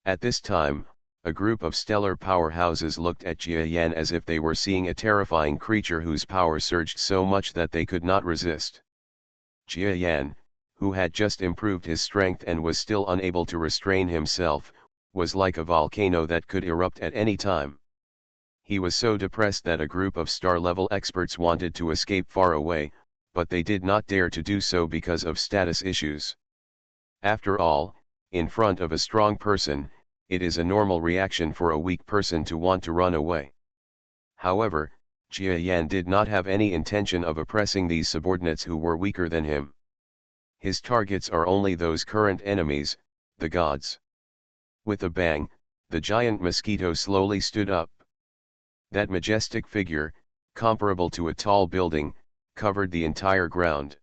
At this time, a group of stellar powerhouses looked at Jia Yan as if they were seeing a terrifying creature whose power surged so much that they could not resist. Jia Yan, who had just improved his strength and was still unable to restrain himself, was like a volcano that could erupt at any time. He was so depressed that a group of star-level experts wanted to escape far away, but they did not dare to do so because of status issues. After all, in front of a strong person, it is a normal reaction for a weak person to want to run away. However, Jia Yan did not have any intention of oppressing these subordinates who were weaker than him. His targets are only those current enemies, the gods. With a bang, the giant mosquito slowly stood up. That majestic figure, comparable to a tall building, covered the entire ground.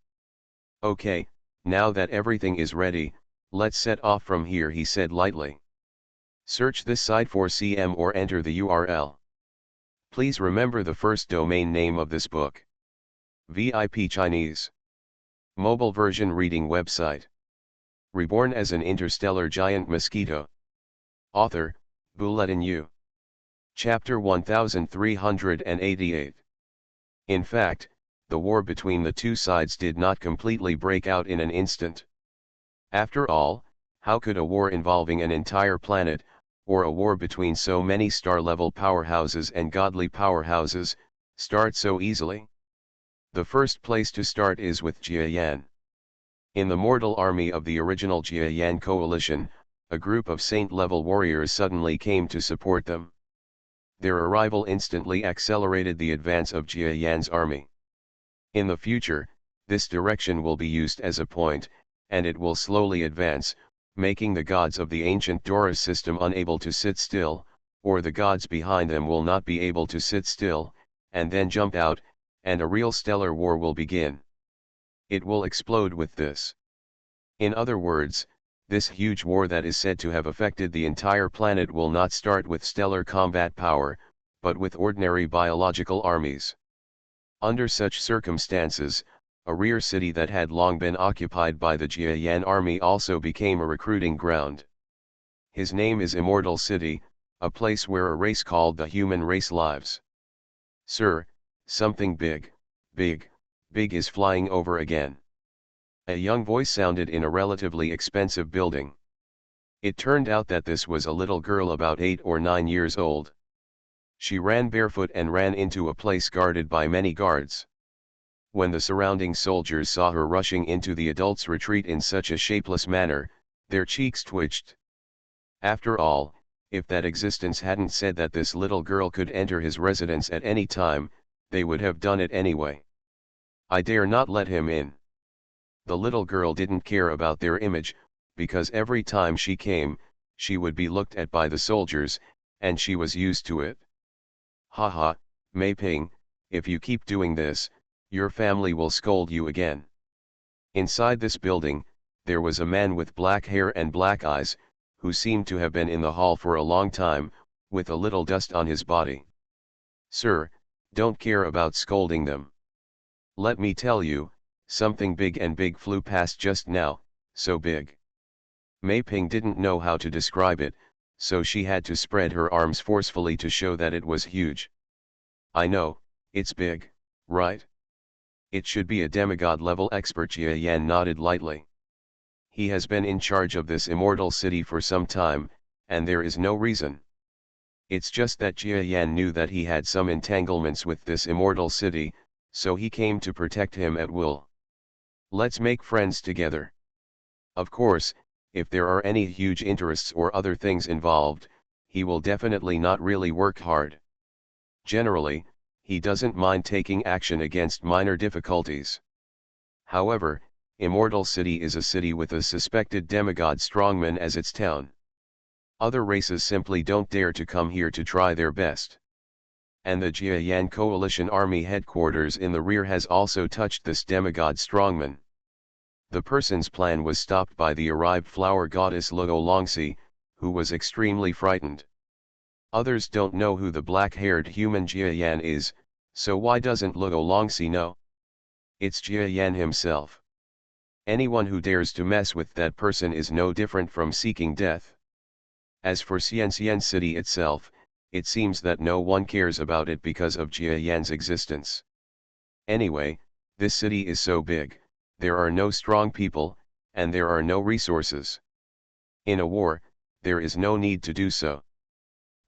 "Okay, now that everything is ready, let's set off from here," he said lightly. Search this site for CM or enter the URL. Please remember the first domain name of this book. VIP Chinese. Mobile version reading website. Reborn as an interstellar giant mosquito. Author, Bulletin U. Chapter 1388. In fact, the war between the two sides did not completely break out in an instant. After all, how could a war involving an entire planet, or a war between so many star-level powerhouses and godly powerhouses, start so easily? The first place to start is with Jia Yan. In the mortal army of the original Jia Yan coalition, a group of saint-level warriors suddenly came to support them. Their arrival instantly accelerated the advance of Jia Yan's army. In the future, this direction will be used as a point, and it will slowly advance, making the gods of the ancient Dora system unable to sit still, or the gods behind them will not be able to sit still, and then jump out, and a real stellar war will begin. It will explode with this. In other words, this huge war that is said to have affected the entire planet will not start with stellar combat power, but with ordinary biological armies. Under such circumstances, a rear city that had long been occupied by the Jia Yan army also became a recruiting ground. His name is Immortal City, a place where a race called the human race lives. "Sir, something big, big, big is flying over again." A young voice sounded in a relatively expensive building. It turned out that this was a little girl about 8 or 9 years old. She ran barefoot and ran into a place guarded by many guards. When the surrounding soldiers saw her rushing into the adults' retreat in such a shapeless manner, their cheeks twitched. After all, If that existence hadn't said that this little girl could enter his residence at any time, they would have done it anyway. I dare not let him in. The little girl didn't care about their image, because every time she came, she would be looked at by the soldiers, and she was used to it. Haha, Mei Ping, if you keep doing this, your family will scold you again. Inside this building, there was a man with black hair and black eyes, who seemed to have been in the hall for a long time, with a little dust on his body. Sir, don't care about scolding them. Let me tell you, something big and big flew past just now, so big. Mei Ping didn't know how to describe it, so she had to spread her arms forcefully to show that it was huge. I know, it's big, right? It should be a demigod-level expert. Jia Yan nodded lightly. He has been in charge of this immortal city for some time, and there is no reason. It's just that Jia Yan knew that he had some entanglements with this immortal city, so he came to protect him at will. Let's make friends together. Of course, if there are any huge interests or other things involved, he will definitely not really work hard. Generally, he doesn't mind taking action against minor difficulties. However, Immortal City is a city with a suspected demigod strongman as its town. Other races simply don't dare to come here to try their best. And the Jia Yan Coalition Army headquarters in the rear has also touched this demigod strongman. The person's plan was stopped by the arrived flower goddess Luo Longxi, who was extremely frightened. Others don't know who the black-haired human Jia Yan is, so why doesn't Luo Longxi know? It's Jia Yan himself. Anyone who dares to mess with that person is no different from seeking death. As for Xianxian City itself, it seems that no one cares about it because of Jia Yan's existence. Anyway, this city is so big, there are no strong people, and there are no resources. In a war, there is no need to do so.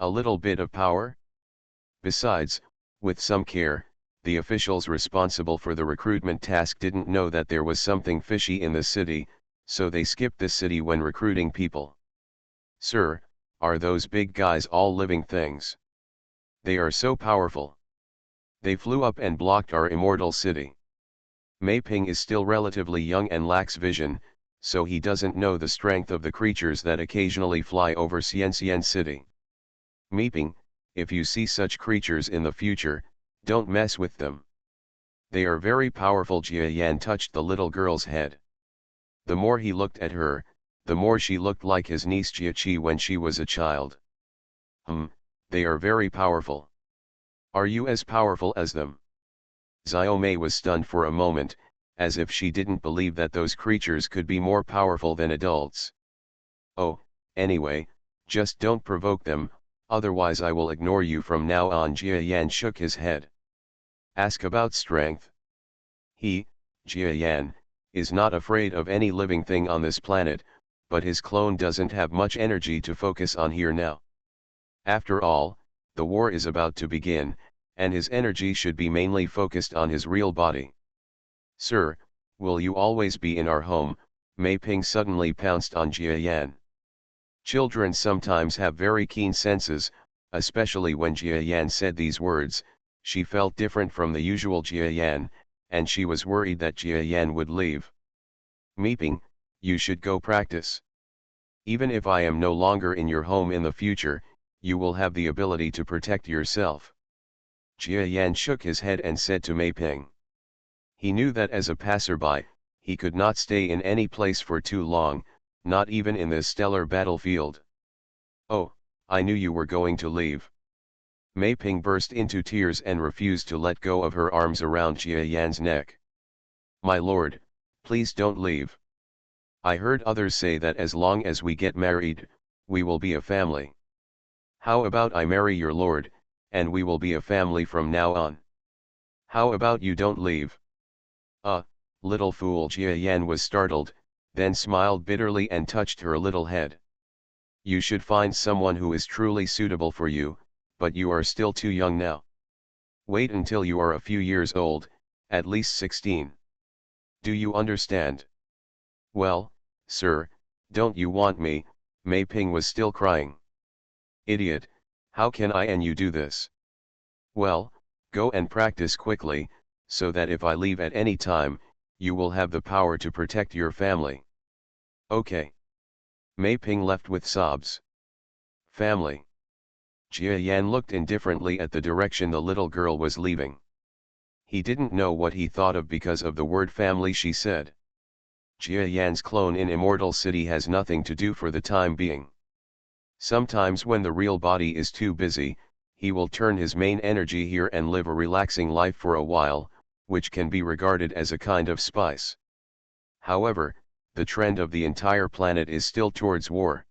A little bit of power? Besides, with some care, the officials responsible for the recruitment task didn't know that there was something fishy in the city, so they skipped this city when recruiting people. Sir, are those big guys all living things? They are so powerful. They flew up and blocked our immortal city. Mei Ping is still relatively young and lacks vision, so he doesn't know the strength of the creatures that occasionally fly over Xianxian City. Mei Ping, if you see such creatures in the future, don't mess with them. They are very powerful. Jia Yan touched the little girl's head. The more he looked at her, the more she looked like his niece Jia Qi when she was a child. They are very powerful. Are you as powerful as them? Xiao Mei was stunned for a moment, as if she didn't believe that those creatures could be more powerful than adults. Oh, anyway, just don't provoke them, otherwise I will ignore you from now on. Jia Yan shook his head. Ask about strength. He, Jia Yan, is not afraid of any living thing on this planet, but his clone doesn't have much energy to focus on here now. After all, the war is about to begin, and his energy should be mainly focused on his real body. Sir, will you always be in our home? Mei Ping suddenly pounced on Jia Yan. Children sometimes have very keen senses, especially when Jia Yan said these words. She felt different from the usual Jia Yan, and she was worried that Jia Yan would leave. Mei Ping, you should go practice. Even if I am no longer in your home in the future, you will have the ability to protect yourself. Jia Yan shook his head and said to Mei Ping. He knew that as a passerby, he could not stay in any place for too long, not even in this stellar battlefield. Oh, I knew you were going to leave. Mei Ping burst into tears and refused to let go of her arms around Jia Yan's neck. My lord, please don't leave. I heard others say that as long as we get married, we will be a family. How about I marry your lord, and we will be a family from now on? How about you don't leave? Little fool. Jia Yan was startled, then smiled bitterly and touched her little head. You should find someone who is truly suitable for you, but you are still too young now. Wait until you are a few years old, at least 16. Do you understand? Well, sir, don't you want me? Mei Ping was still crying. Idiot, how can I and you do this? Well, go and practice quickly, so that if I leave at any time, you will have the power to protect your family. Okay. Mei Ping left with sobs. Family. Jia Yan looked indifferently at the direction the little girl was leaving. He didn't know what he thought of because of the word family she said. Jia Yan's clone in Immortal City has nothing to do for the time being. Sometimes when the real body is too busy, he will turn his main energy here and live a relaxing life for a while, which can be regarded as a kind of spice. However, the trend of the entire planet is still towards war.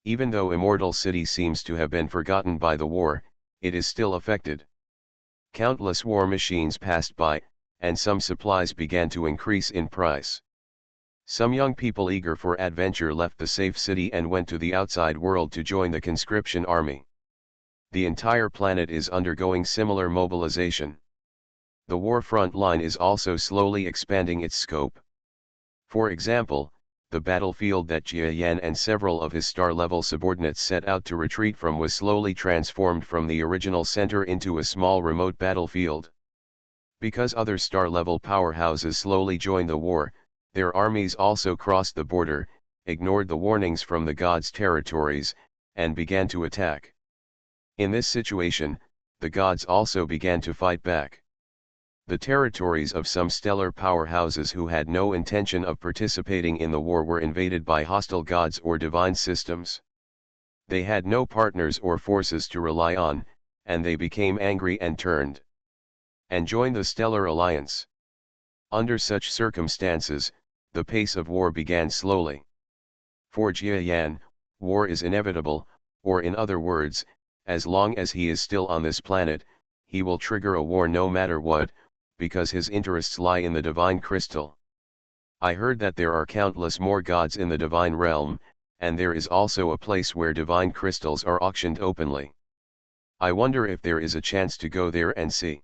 Even though Immortal City seems to have been forgotten by the war, it is still affected. Countless war machines passed by, and some supplies began to increase in price. Some young people eager for adventure left the safe city and went to the outside world to join the conscription army. The entire planet is undergoing similar mobilization. The war front line is also slowly expanding its scope. For example, the battlefield that Jia Yan and several of his star-level subordinates set out to retreat from was slowly transformed from the original center into a small remote battlefield. Because other star-level powerhouses slowly joined the war, their armies also crossed the border, ignored the warnings from the gods' territories, and began to attack. In this situation, the gods also began to fight back. The territories of some stellar powerhouses who had no intention of participating in the war were invaded by hostile gods or divine systems. They had no partners or forces to rely on, and they became angry and turned and joined the Stellar Alliance. Under such circumstances, the pace of war began slowly. For Jia Yan, war is inevitable, or in other words, as long as he is still on this planet, he will trigger a war no matter what, because his interests lie in the divine crystal. I heard that there are countless more gods in the divine realm, and there is also a place where divine crystals are auctioned openly. I wonder if there is a chance to go there and see.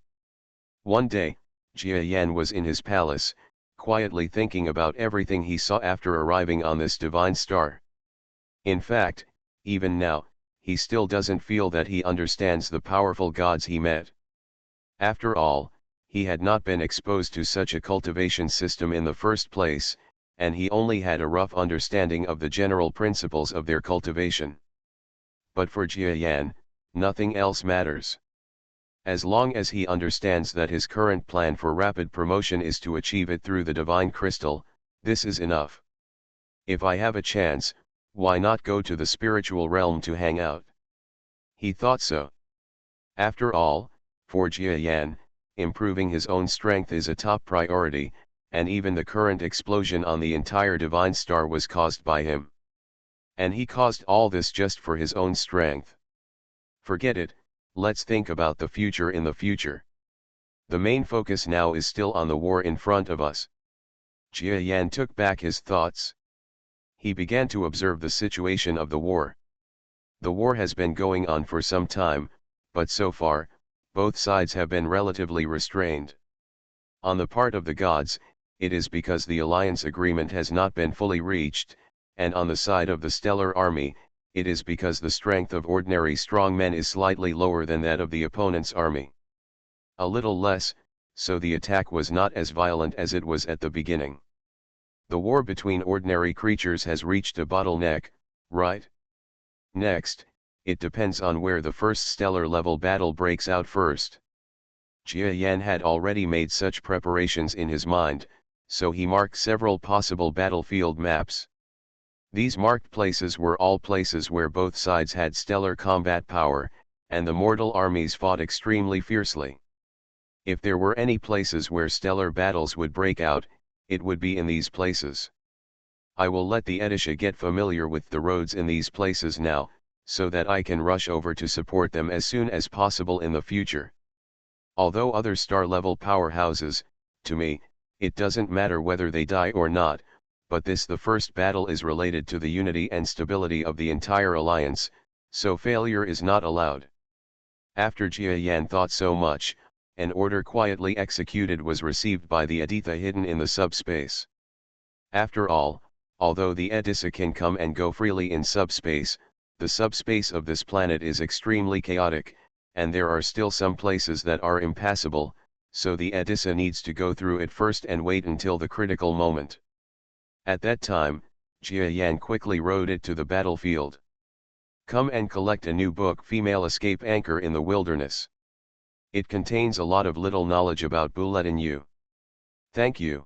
One day, Jia Yan was in his palace, quietly thinking about everything he saw after arriving on this divine star. In fact, even now, he still doesn't feel that he understands the powerful gods he met. After all, he had not been exposed to such a cultivation system in the first place, and he only had a rough understanding of the general principles of their cultivation. But for Jia Yan, nothing else matters. As long as he understands that his current plan for rapid promotion is to achieve it through the divine crystal, this is enough. If I have a chance, why not go to the spiritual realm to hang out? He thought so. After all, for Jia Yan, improving his own strength is a top priority, and even the current explosion on the entire divine star was caused by him. And he caused all this just for his own strength. Forget it, let's think about the future in the future. The main focus now is still on the war in front of us. Jia Yan took back his thoughts. He began to observe the situation of the war. The war has been going on for some time, but so far, both sides have been relatively restrained. On the part of the gods, it is because the alliance agreement has not been fully reached, and on the side of the stellar army, it is because the strength of ordinary strong men is slightly lower than that of the opponent's army. A little less, so the attack was not as violent as it was at the beginning. The war between ordinary creatures has reached a bottleneck, right? Next, it depends on where the first stellar level battle breaks out first. Jia Yan had already made such preparations in his mind, so he marked several possible battlefield maps. These marked places were all places where both sides had stellar combat power, and the mortal armies fought extremely fiercely. If there were any places where stellar battles would break out, it would be in these places. I will let the Edisha get familiar with the roads in these places now, so that I can rush over to support them as soon as possible in the future. Although other star-level powerhouses, to me, it doesn't matter whether they die or not, but the first battle is related to the unity and stability of the entire alliance, so failure is not allowed. After Jia Yan thought so much, an order quietly executed was received by the Aditha hidden in the subspace. After all, although the Edissa can come and go freely in subspace, The subspace of this planet is extremely chaotic, and there are still some places that are impassable, so the Edissa needs to go through it first and wait until the critical moment. At that time, Jia Yan quickly rode it to the battlefield. Come and collect a new book, Female Escape Anchor in the Wilderness. It contains a lot of little knowledge about Bulletin U. Thank you.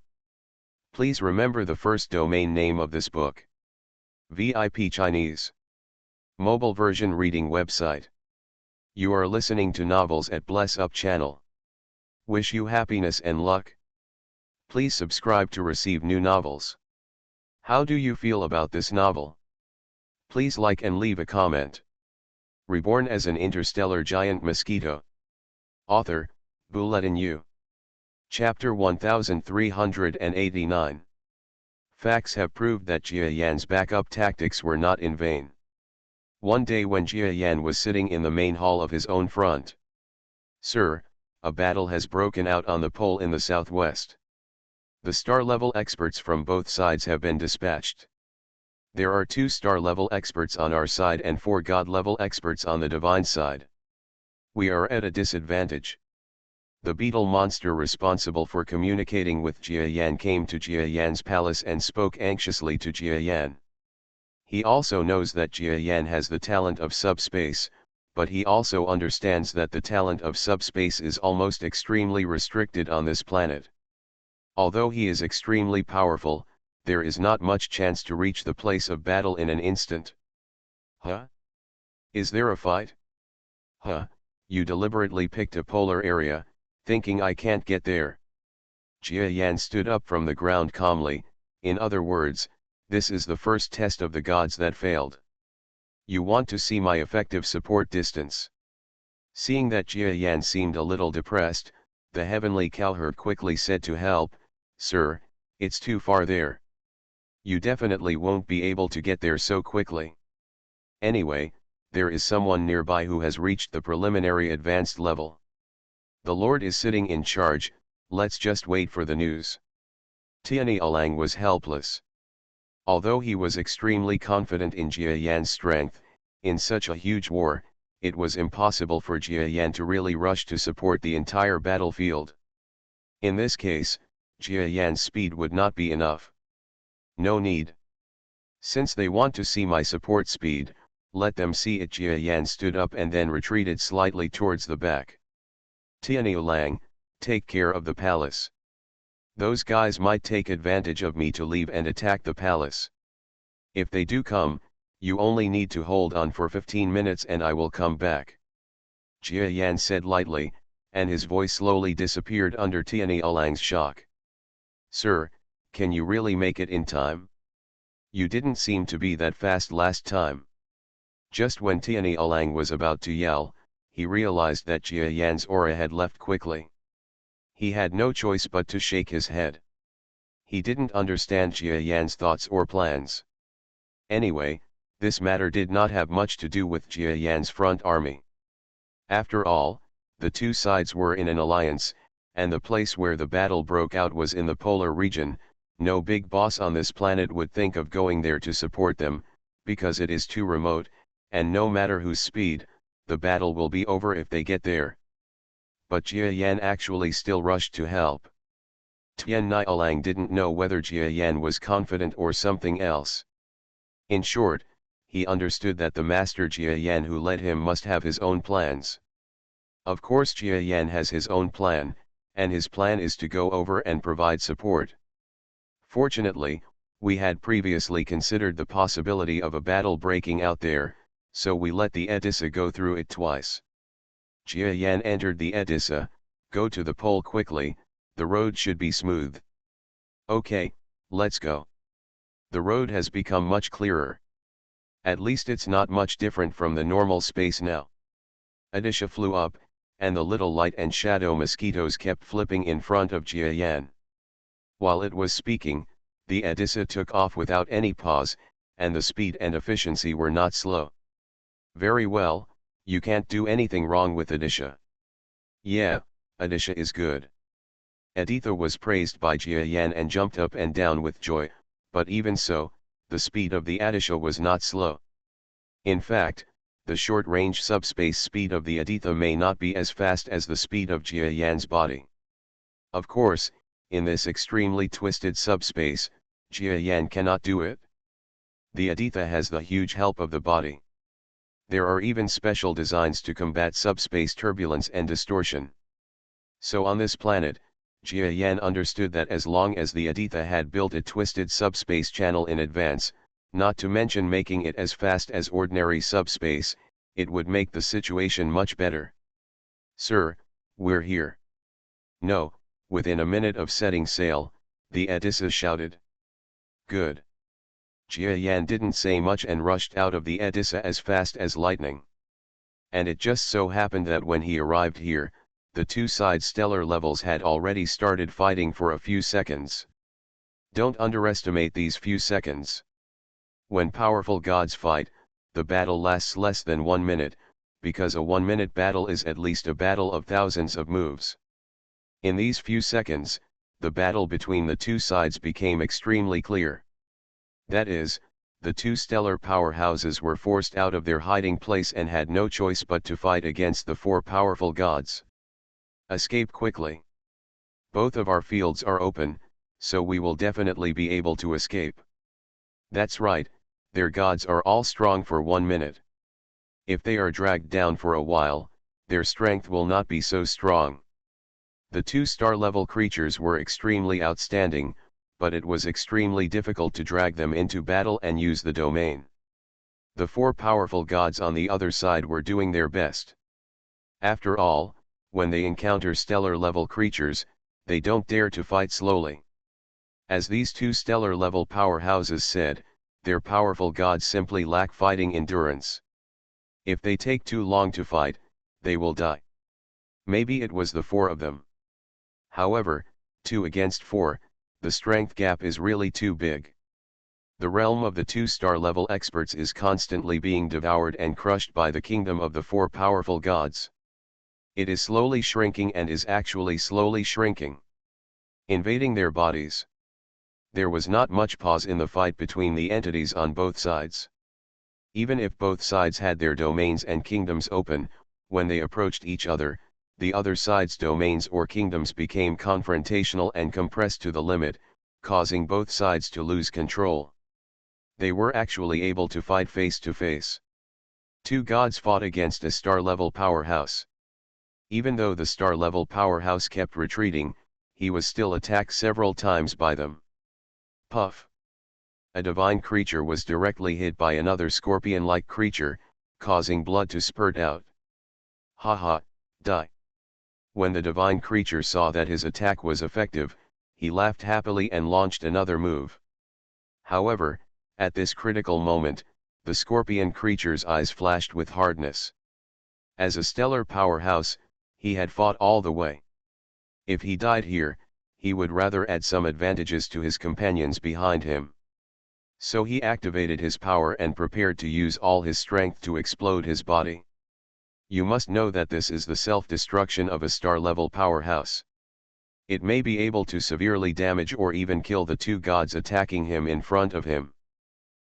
Please remember the first domain name of this book. VIP Chinese. Mobile version reading website. You are listening to novels at Bless Up channel. Wish you happiness and luck. Please subscribe to receive new novels. How do you feel about this novel? Please like and leave a comment. Reborn as an interstellar giant mosquito. Author, Bulletin U. Chapter 1389. Facts have proved that Jia Yan's backup tactics were not in vain. One day when Jia Yan was sitting in the main hall of his own front. Sir, a battle has broken out on the pole in the southwest. The star-level experts from both sides have been dispatched. There are 2 star-level experts on our side and 4 god-level experts on the divine side. We are at a disadvantage. The beetle monster responsible for communicating with Jia Yan came to Jia Yan's palace and spoke anxiously to Jia Yan. He also knows that Jia Yan has the talent of subspace, but he also understands that the talent of subspace is almost extremely restricted on this planet. Although he is extremely powerful, there is not much chance to reach the place of battle in an instant. Huh? Is there a fight? Huh, you deliberately picked a polar area, thinking I can't get there. Jia Yan stood up from the ground calmly. In other words, this is the first test of the gods that failed. You want to see my effective support distance. Seeing that Jia Yan seemed a little depressed, the heavenly cowherd quickly said to help, Sir, it's too far there. You definitely won't be able to get there so quickly. Anyway, there is someone nearby who has reached the preliminary advanced level. The Lord is sitting in charge, let's just wait for the news. Tianyi Alang was helpless. Although he was extremely confident in Jia Yan's strength, in such a huge war, it was impossible for Jia Yan to really rush to support the entire battlefield. In this case, Jia Yan's speed would not be enough. No need. Since they want to see my support speed, let them see it. Jia Yan stood up and then retreated slightly towards the back. Tianyi Alang, take care of the palace. Those guys might take advantage of me to leave and attack the palace. If they do come, you only need to hold on for 15 minutes and I will come back. Jia Yan said lightly, and his voice slowly disappeared under Tianyi Alang's shock. Sir, can you really make it in time? You didn't seem to be that fast last time. Just when Tianyi Alang was about to yell, he realized that Jia Yan's aura had left quickly. He had no choice but to shake his head. He didn't understand Jia Yan's thoughts or plans. Anyway, this matter did not have much to do with Jia Yan's front army. After all, the 2 sides were in an alliance, and the place where the battle broke out was in the polar region. No big boss on this planet would think of going there to support them, because it is too remote, and no matter whose speed, the battle will be over if they get there. But Jia Yan actually still rushed to help. Tianyi Alang didn't know whether Jia Yan was confident or something else. In short, he understood that the master Jia Yan who led him must have his own plans. Of course Jia Yan has his own plan, and his plan is to go over and provide support. Fortunately, we had previously considered the possibility of a battle breaking out there, so we let the Edissa go through it twice. Jia Yan entered the Edissa. Go to the pole quickly, the road should be smooth. Okay, let's go. The road has become much clearer. At least it's not much different from the normal space now. Edissa flew up, and the little light and shadow mosquitoes kept flipping in front of Jia Yan. While it was speaking, the Edissa took off without any pause, and the speed and efficiency were not slow. Very well, you can't do anything wrong with Edissa. Yeah, Edissa is good. Editha was praised by Jia Yan and jumped up and down with joy, but even so, the speed of the Edissa was not slow. In fact, the short-range subspace speed of the Aditha may not be as fast as the speed of Jia Yan's body. Of course, in this extremely twisted subspace, Jia Yan cannot do it. The Aditha has the huge help of the body. There are even special designs to combat subspace turbulence and distortion. So on this planet, Jia Yan understood that as long as the Aditha had built a twisted subspace channel in advance, not to mention making it as fast as ordinary subspace, it would make the situation much better. "Sir, we're here." "No," within a minute of setting sail, the Aditha shouted. "Good." Jia Yan didn't say much and rushed out of the Aditha as fast as lightning. And it just so happened that when he arrived here, the two side stellar levels had already started fighting for a few seconds. Don't underestimate these few seconds. When powerful gods fight, the battle lasts less than 1 minute, because a 1-minute battle is at least a battle of thousands of moves. In these few seconds, the battle between the two sides became extremely clear. That is, the two stellar powerhouses were forced out of their hiding place and had no choice but to fight against the four powerful gods. "Escape quickly. Both of our fields are open, so we will definitely be able to escape." That's right, their gods are all strong for 1 minute. If they are dragged down for a while, their strength will not be so strong. The two star-level creatures were extremely outstanding, but it was extremely difficult to drag them into battle and use the domain. The four powerful gods on the other side were doing their best. After all, when they encounter stellar-level creatures, they don't dare to fight slowly. As these two stellar-level powerhouses said, their powerful gods simply lack fighting endurance. If they take too long to fight, they will die. Maybe it was the four of them. However, 2 against 4, the strength gap is really too big. The realm of the two star-level experts is constantly being devoured and crushed by the kingdom of the four powerful gods. It is slowly shrinking and is actually slowly shrinking, invading their bodies. There was not much pause in the fight between the entities on both sides. Even if both sides had their domains and kingdoms open, when they approached each other, the other side's domains or kingdoms became confrontational and compressed to the limit, causing both sides to lose control. They were actually able to fight face to face. Two gods fought against a star-level powerhouse. Even though the star-level powerhouse kept retreating, he was still attacked several times by them. Puff! A divine creature was directly hit by another scorpion-like creature, causing blood to spurt out. "Ha ha, die." When the divine creature saw that his attack was effective, he laughed happily and launched another move. However, at this critical moment, the scorpion creature's eyes flashed with hardness. As a stellar powerhouse, he had fought all the way. If he died here, he would rather add some advantages to his companions behind him. So he activated his power and prepared to use all his strength to explode his body. You must know that this is the self-destruction of a star-level powerhouse. It may be able to severely damage or even kill the two gods attacking him in front of him.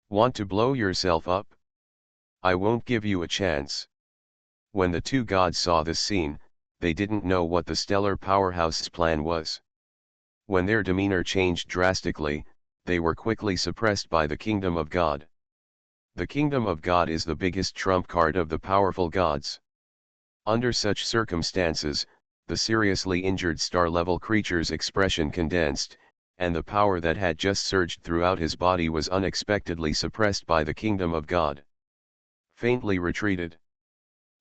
Want to blow yourself up? I won't give you a chance. When the two gods saw this scene, they didn't know what the stellar powerhouse's plan was. When their demeanor changed drastically, they were quickly suppressed by the kingdom of God. The kingdom of God is the biggest trump card of the powerful gods. Under such circumstances, the seriously injured star-level creature's expression condensed, and the power that had just surged throughout his body was unexpectedly suppressed by the kingdom of God. Faintly retreated.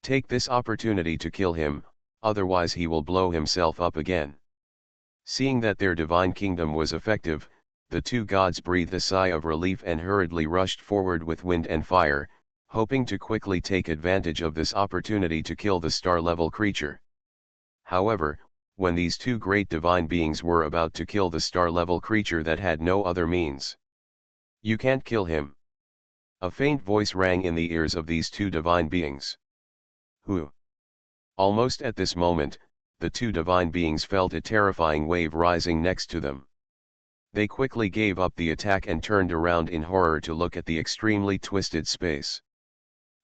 Take this opportunity to kill him, otherwise he will blow himself up again. Seeing that their divine kingdom was effective, the two gods breathed a sigh of relief and hurriedly rushed forward with wind and fire, hoping to quickly take advantage of this opportunity to kill the star-level creature. However, when these two great divine beings were about to kill the star-level creature that had no other means. "You can't kill him." A faint voice rang in the ears of these two divine beings. "Who?" Almost at this moment, the two divine beings felt a terrifying wave rising next to them. They quickly gave up the attack and turned around in horror to look at the extremely twisted space.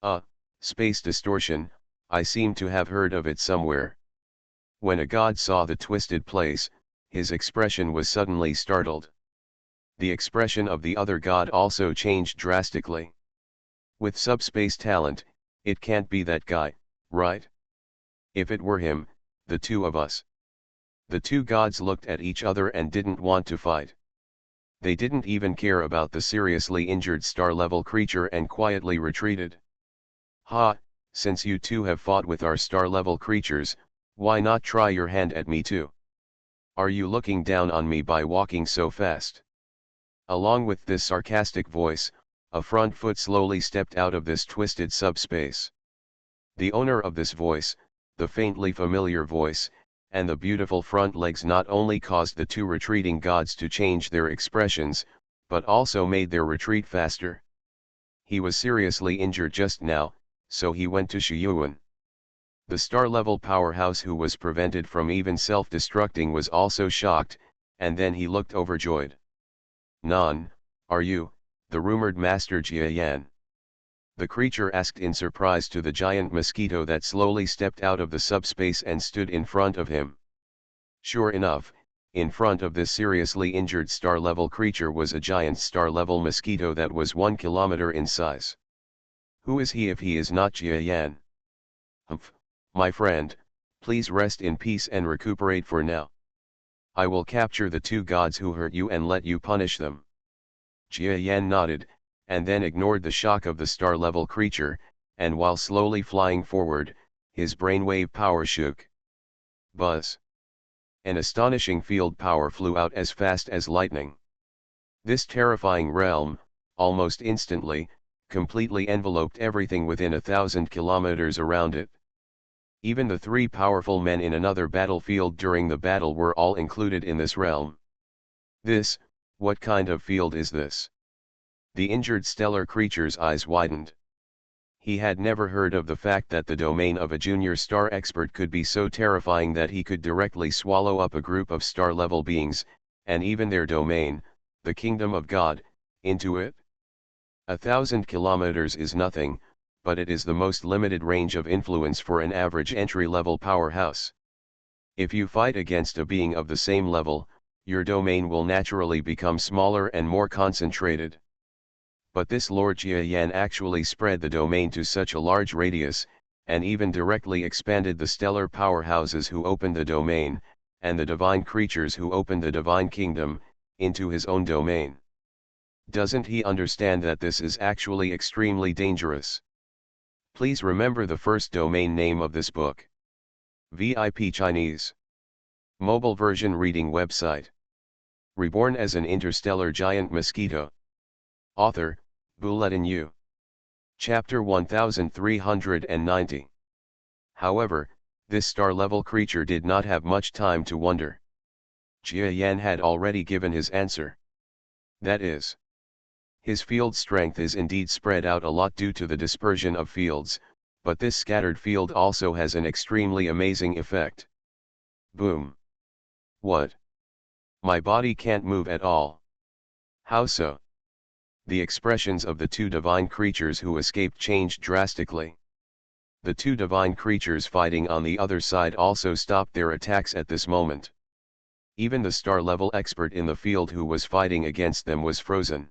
Ah, space distortion, I seem to have heard of it somewhere. When a god saw the twisted place, his expression was suddenly startled. The expression of the other god also changed drastically. With subspace talent, it can't be that guy, right? If it were him, the two of us. The two gods looked at each other and didn't want to fight. They didn't even care about the seriously injured star-level creature and quietly retreated. Ha, since you two have fought with our star-level creatures, why not try your hand at me too? Are you looking down on me by walking so fast? Along with this sarcastic voice, a front foot slowly stepped out of this twisted subspace. The owner of this voice, the faintly familiar voice, and the beautiful front legs not only caused the two retreating gods to change their expressions, but also made their retreat faster. He was seriously injured just now, so he went to Shiyuan. The star-level powerhouse who was prevented from even self-destructing was also shocked, and then he looked overjoyed. Nan, are you, the rumored Master Jiayan? The creature asked in surprise to the giant mosquito that slowly stepped out of the subspace and stood in front of him. Sure enough, in front of this seriously injured star-level creature was a giant star-level mosquito that was 1 kilometer in size. Who is he if he is not Jiayan? Humph, my friend, please rest in peace and recuperate for now. I will capture the two gods who hurt you and let you punish them. Jiayan nodded, and then ignored the shock of the star-level creature, and while slowly flying forward, his brainwave power shook. Buzz. An astonishing field power flew out as fast as lightning. This terrifying realm, almost instantly, completely enveloped everything within 1,000 kilometers around it. Even the three powerful men in another battlefield during the battle were all included in this realm. What kind of field is this? The injured stellar creature's eyes widened. He had never heard of the fact that the domain of a junior star expert could be so terrifying that he could directly swallow up a group of star-level beings, and even their domain, the kingdom of God, into it. 1,000 kilometers is nothing, but it is the most limited range of influence for an average entry-level powerhouse. If you fight against a being of the same level, your domain will naturally become smaller and more concentrated. But this Lord Jiayan actually spread the domain to such a large radius, and even directly expanded the stellar powerhouses who opened the domain, and the divine creatures who opened the divine kingdom, into his own domain. Doesn't he understand that this is actually extremely dangerous? Please remember the first domain name of this book. VIP Chinese. Mobile version reading website. Reborn as an interstellar giant mosquito. Author, Bulletin U. Chapter 1390. However, this star-level creature did not have much time to wonder. Jiayan had already given his answer. That is, his field strength is indeed spread out a lot due to the dispersion of fields, but this scattered field also has an extremely amazing effect. Boom. What? My body can't move at all. How so? The expressions of the two divine creatures who escaped changed drastically. The two divine creatures fighting on the other side also stopped their attacks at this moment. Even the star-level expert in the field who was fighting against them was frozen.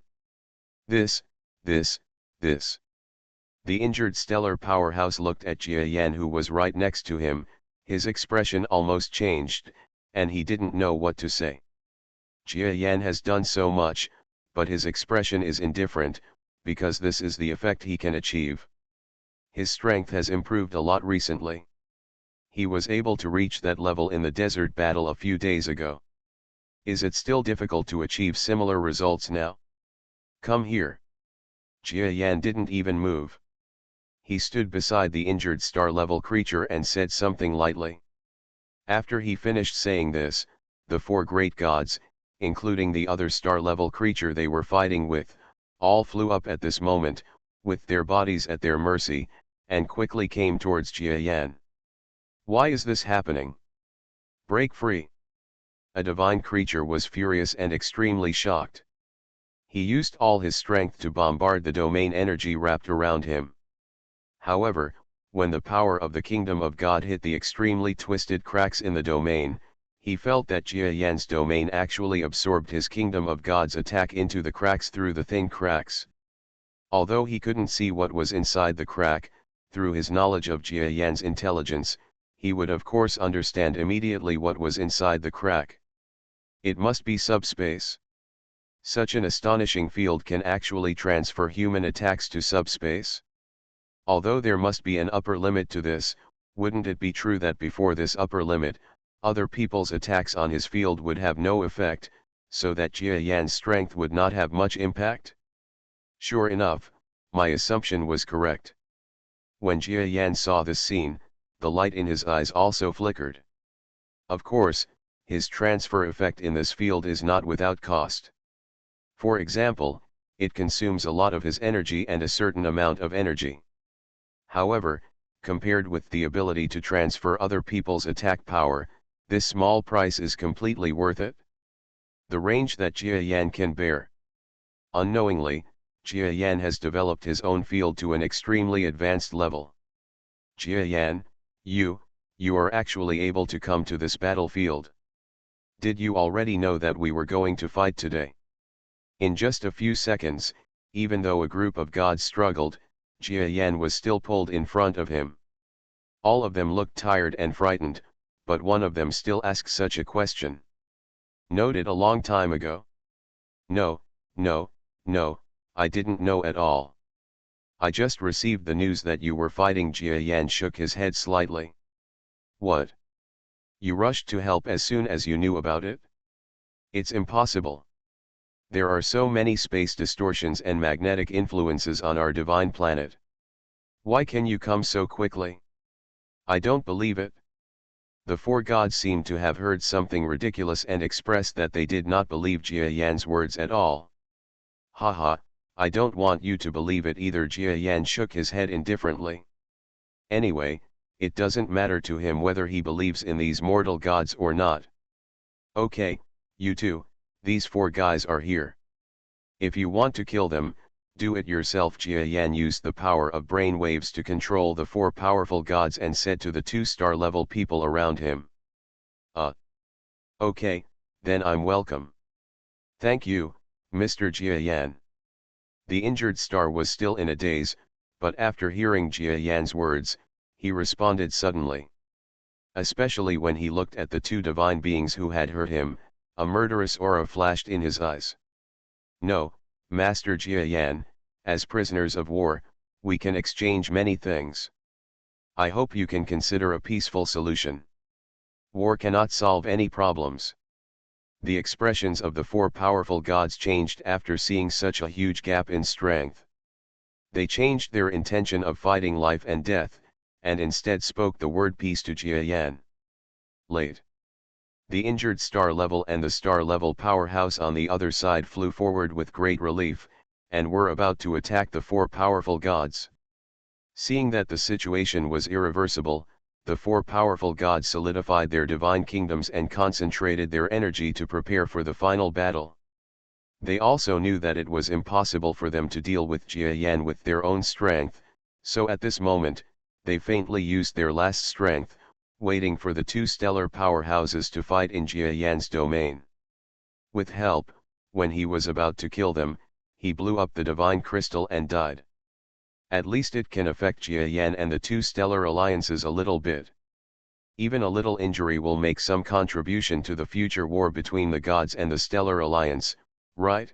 This. The injured stellar powerhouse looked at Jiayan who was right next to him, his expression almost changed, and he didn't know what to say. Jiayan has done so much, but his expression is indifferent, because this is the effect he can achieve. His strength has improved a lot recently. He was able to reach that level in the desert battle a few days ago. Is it still difficult to achieve similar results now? Come here. Jiayan didn't even move. He stood beside the injured star-level creature and said something lightly. After he finished saying this, the four great gods, including the other star-level creature they were fighting with, all flew up at this moment, with their bodies at their mercy, and quickly came towards Jiayan. Why is this happening? Break free. A divine creature was furious and extremely shocked. He used all his strength to bombard the domain energy wrapped around him. However, when the power of the kingdom of God hit the extremely twisted cracks in the domain, he felt that Jia Yan's domain actually absorbed his kingdom of God's attack into the cracks through the thin cracks. Although he couldn't see what was inside the crack, through his knowledge of Jia Yan's intelligence, he would of course understand immediately what was inside the crack. It must be subspace. Such an astonishing field can actually transfer human attacks to subspace. Although there must be an upper limit to this, wouldn't it be true that before this upper limit, other people's attacks on his field would have no effect, so that Jia Yan's strength would not have much impact? Sure enough, my assumption was correct. When Jia Yan saw this scene, the light in his eyes also flickered. Of course, his transfer effect in this field is not without cost. For example, it consumes a lot of his energy and a certain amount of energy. However, compared with the ability to transfer other people's attack power, this small price is completely worth it. The range that Jia Yan can bear. Unknowingly, Jia Yan has developed his own field to an extremely advanced level. Jia Yan, you are actually able to come to this battlefield. Did you already know that we were going to fight today? In just a few seconds, even though a group of gods struggled, Jia Yan was still pulled in front of him. All of them looked tired and frightened, but one of them still asked such a question. Noted a long time ago? No, I didn't know at all. I just received the news that you were fighting. Jia Yan shook his head slightly. What? You rushed to help as soon as you knew about it? It's impossible. There are so many space distortions and magnetic influences on our divine planet. Why can you come so quickly? I don't believe it. The four gods seemed to have heard something ridiculous and expressed that they did not believe Jia Yan's words at all. Haha, I don't want you to believe it either. Jia Yan shook his head indifferently. Anyway, it doesn't matter to him whether he believes in these mortal gods or not. Okay, you two, these four guys are here. If you want to kill them, do it yourself. Jia Yan used the power of brain waves to control the four powerful gods and said to the 2-star level people around him. Okay, then I'm welcome. Thank you, Mr. Jia Yan. The injured star was still in a daze, but after hearing Jia Yan's words, he responded suddenly. Especially when he looked at the two divine beings who had hurt him, a murderous aura flashed in his eyes. No, Master Jia Yan, as prisoners of war, we can exchange many things. I hope you can consider a peaceful solution. War cannot solve any problems. The expressions of the four powerful gods changed after seeing such a huge gap in strength. They changed their intention of fighting life and death, and instead spoke the word peace to Jia Yan. Late. The injured star level and the star level powerhouse on the other side flew forward with great relief, and were about to attack the four powerful gods. Seeing that the situation was irreversible, the four powerful gods solidified their divine kingdoms and concentrated their energy to prepare for the final battle. They also knew that it was impossible for them to deal with Jia Yan with their own strength, so at this moment, they faintly used their last strength, waiting for the two stellar powerhouses to fight in Jia Yan's domain. With help, when he was about to kill them, he blew up the divine crystal and died. At least it can affect Jia Yan and the two stellar alliances a little bit. Even a little injury will make some contribution to the future war between the gods and the stellar alliance, right?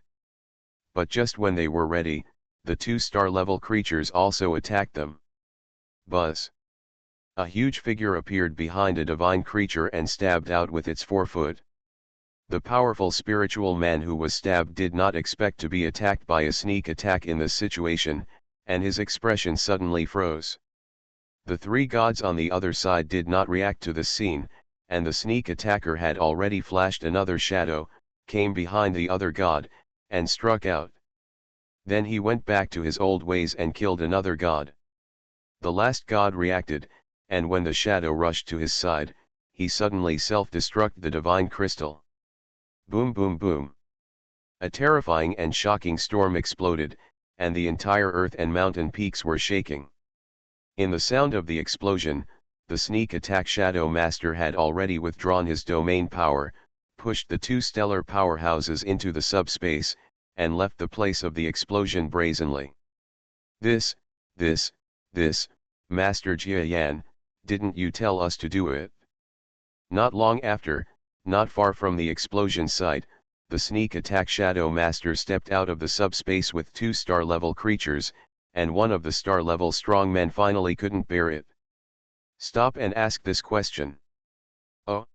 But just when they were ready, the two star-level creatures also attacked them. Buzz. A huge figure appeared behind a divine creature and stabbed out with its forefoot. The powerful spiritual man who was stabbed did not expect to be attacked by a sneak attack in this situation, and his expression suddenly froze. The three gods on the other side did not react to this scene, and the sneak attacker had already flashed another shadow, came behind the other god, and struck out. Then he went back to his old ways and killed another god. The last god reacted, and when the shadow rushed to his side, he suddenly self-destruct the divine crystal. Boom boom boom. A terrifying and shocking storm exploded, and the entire earth and mountain peaks were shaking. In the sound of the explosion, the sneak attack Shadow Master had already withdrawn his domain power, pushed the two stellar powerhouses into the subspace, and left the place of the explosion brazenly. This, Master Jiayan, didn't you tell us to do it? Not long after, not far from the explosion site, the sneak attack Shadow Master stepped out of the subspace with two star-level creatures, and one of the star-level strongmen finally couldn't bear it. Stop and ask this question. Oh?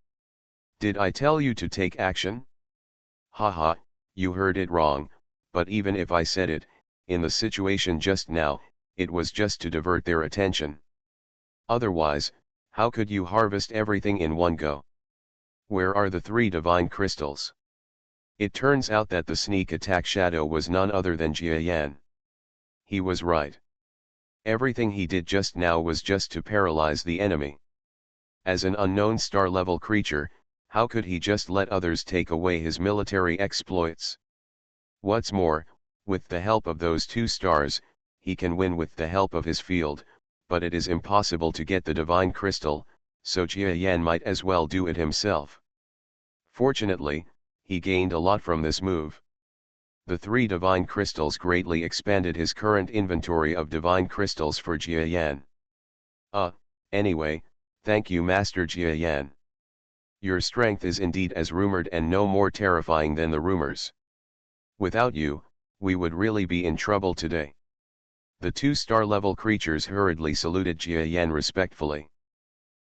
Did I tell you to take action? Haha, you heard it wrong, but even if I said it, in the situation just now, it was just to divert their attention. Otherwise, how could you harvest everything in one go? Where are the three divine crystals? It turns out that the sneak attack Shadow was none other than Jiayan. He was right. Everything he did just now was just to paralyze the enemy. As an unknown star-level creature, how could he just let others take away his military exploits? What's more, with the help of those two stars, he can win with the help of his field, but it is impossible to get the divine crystal, so Jiayan might as well do it himself. Fortunately, he gained a lot from this move. The three divine crystals greatly expanded his current inventory of divine crystals for Jiayan. Anyway, thank you Master Jiayan. Your strength is indeed as rumored and no more terrifying than the rumors. Without you, we would really be in trouble today. The two star-level creatures hurriedly saluted Jiayan respectfully.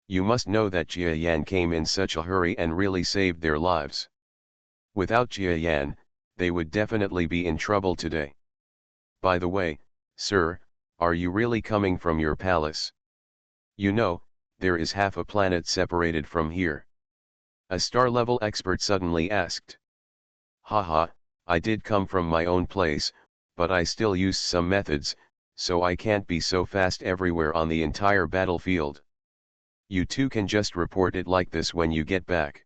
You must know that Jiayan came in such a hurry and really saved their lives. Without Jiayan, they would definitely be in trouble today. By the way, sir, are you really coming from your palace? You know, there is half a planet separated from here. A star-level expert suddenly asked. Haha, I did come from my own place, but I still used some methods, so I can't be so fast everywhere on the entire battlefield. You two can just report it like this when you get back.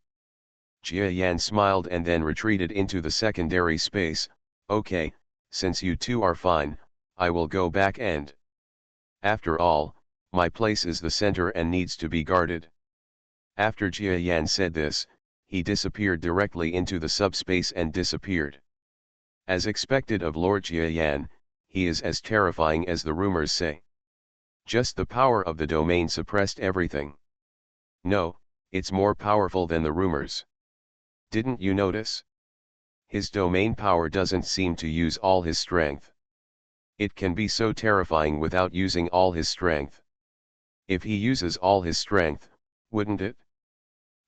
Jiayan smiled and then retreated into the secondary space. Okay, since you two are fine, I will go back and... After all, my place is the center and needs to be guarded. After Jiayan said this, he disappeared directly into the subspace and disappeared. As expected of Lord Jiayan, he is as terrifying as the rumors say. Just the power of the domain suppressed everything. No, it's more powerful than the rumors. Didn't you notice? His domain power doesn't seem to use all his strength. It can be so terrifying without using all his strength. If he uses all his strength, wouldn't it?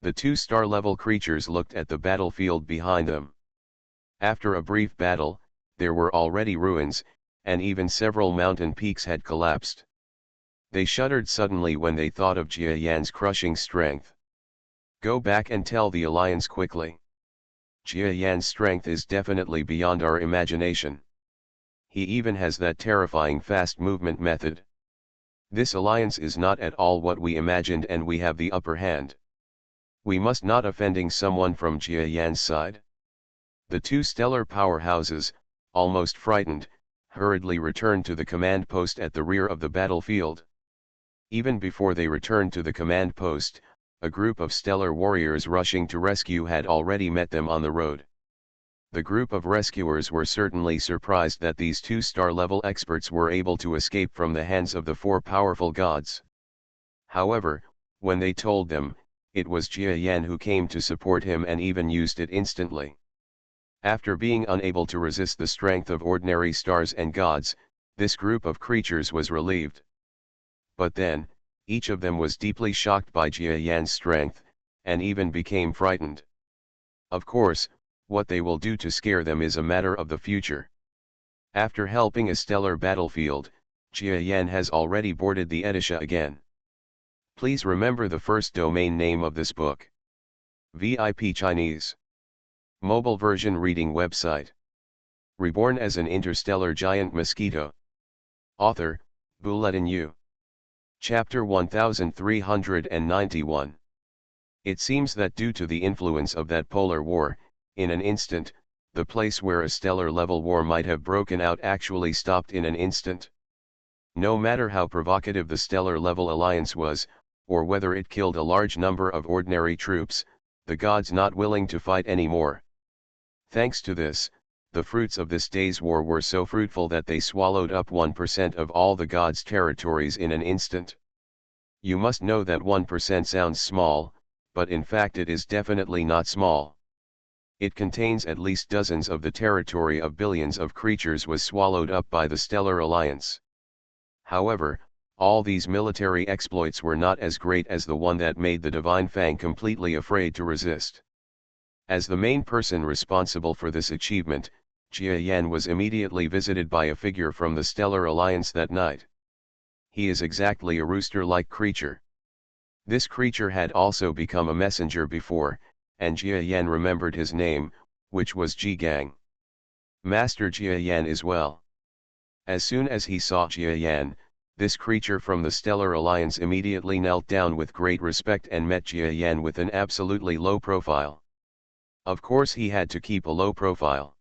The two star-level creatures looked at the battlefield behind them. After a brief battle, there were already ruins, and even several mountain peaks had collapsed. They shuddered suddenly when they thought of Jiayan's crushing strength. Go back and tell the Alliance quickly. Jiayan's strength is definitely beyond our imagination. He even has that terrifying fast movement method. This alliance is not at all what we imagined and we have the upper hand. We must not offending someone from Jiayan's side. The two stellar powerhouses, almost frightened, hurriedly returned to the command post at the rear of the battlefield. Even before they returned to the command post, a group of stellar warriors rushing to rescue had already met them on the road. The group of rescuers were certainly surprised that these two star-level experts were able to escape from the hands of the four powerful gods. However, when they told them, it was Jiayan who came to support him and even used it instantly. After being unable to resist the strength of ordinary stars and gods, this group of creatures was relieved. But then, each of them was deeply shocked by Jiayan's strength, and even became frightened. Of course, what they will do to scare them is a matter of the future. After helping a stellar battlefield, Jiayan has already boarded the Edisha again. Please remember the first domain name of this book. VIP Chinese. Mobile version reading website. Reborn as an interstellar giant mosquito. Author, Bulletin U. Chapter 1391. It seems that due to the influence of that polar war, in an instant, the place where a stellar level war might have broken out actually stopped in an instant. No matter how provocative the stellar-level alliance was, or whether it killed a large number of ordinary troops, the gods not willing to fight anymore. Thanks to this, the fruits of this day's war were so fruitful that they swallowed up 1% of all the gods' territories in an instant. You must know that 1% sounds small, but in fact it is definitely not small. It contains at least dozens of the territory of billions of creatures was swallowed up by the Stellar Alliance. However, all these military exploits were not as great as the one that made the Divine Fang completely afraid to resist. As the main person responsible for this achievement, Jia Yan was immediately visited by a figure from the Stellar Alliance that night. He is exactly a rooster-like creature. This creature had also become a messenger before, and Jia Yan remembered his name, which was Ji Gang. Master Jia Yan is well. As soon as he saw Jia Yan, this creature from the Stellar Alliance immediately knelt down with great respect and met Jia Yan with an absolutely low profile. Of course he had to keep a low profile.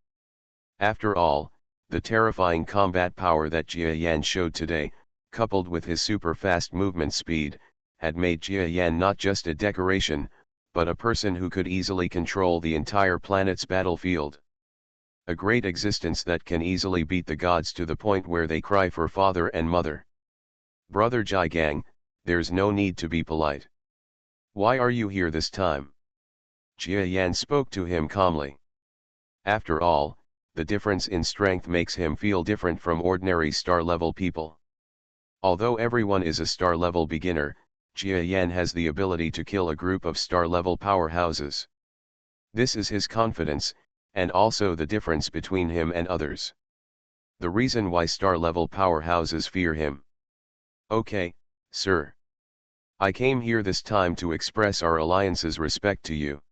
After all, the terrifying combat power that Jia Yan showed today, coupled with his super fast movement speed, had made Jia Yan not just a decoration, but a person who could easily control the entire planet's battlefield. A great existence that can easily beat the gods to the point where they cry for father and mother. Brother Jai Gang, there's no need to be polite. Why are you here this time? Jia Yan spoke to him calmly. After all, the difference in strength makes him feel different from ordinary star-level people. Although everyone is a star-level beginner, Jia Yan has the ability to kill a group of star-level powerhouses. This is his confidence, and also the difference between him and others. The reason why star-level powerhouses fear him. Okay, sir. I came here this time to express our alliance's respect to you.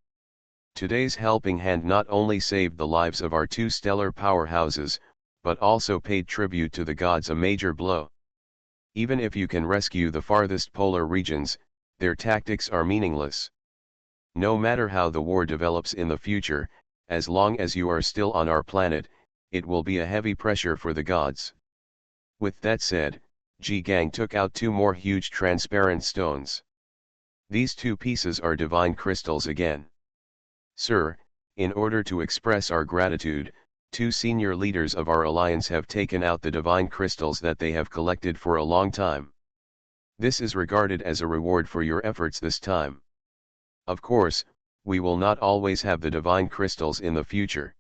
Today's helping hand not only saved the lives of our two stellar powerhouses, but also paid tribute to the gods, a major blow. Even if you can rescue the farthest polar regions, their tactics are meaningless. No matter how the war develops in the future, as long as you are still on our planet, it will be a heavy pressure for the gods. With that said, Ji Gang took out two more huge transparent stones. These two pieces are divine crystals again. Sir, in order to express our gratitude, two senior leaders of our alliance have taken out the divine crystals that they have collected for a long time. This is regarded as a reward for your efforts this time. Of course, we will not always have the divine crystals in the future.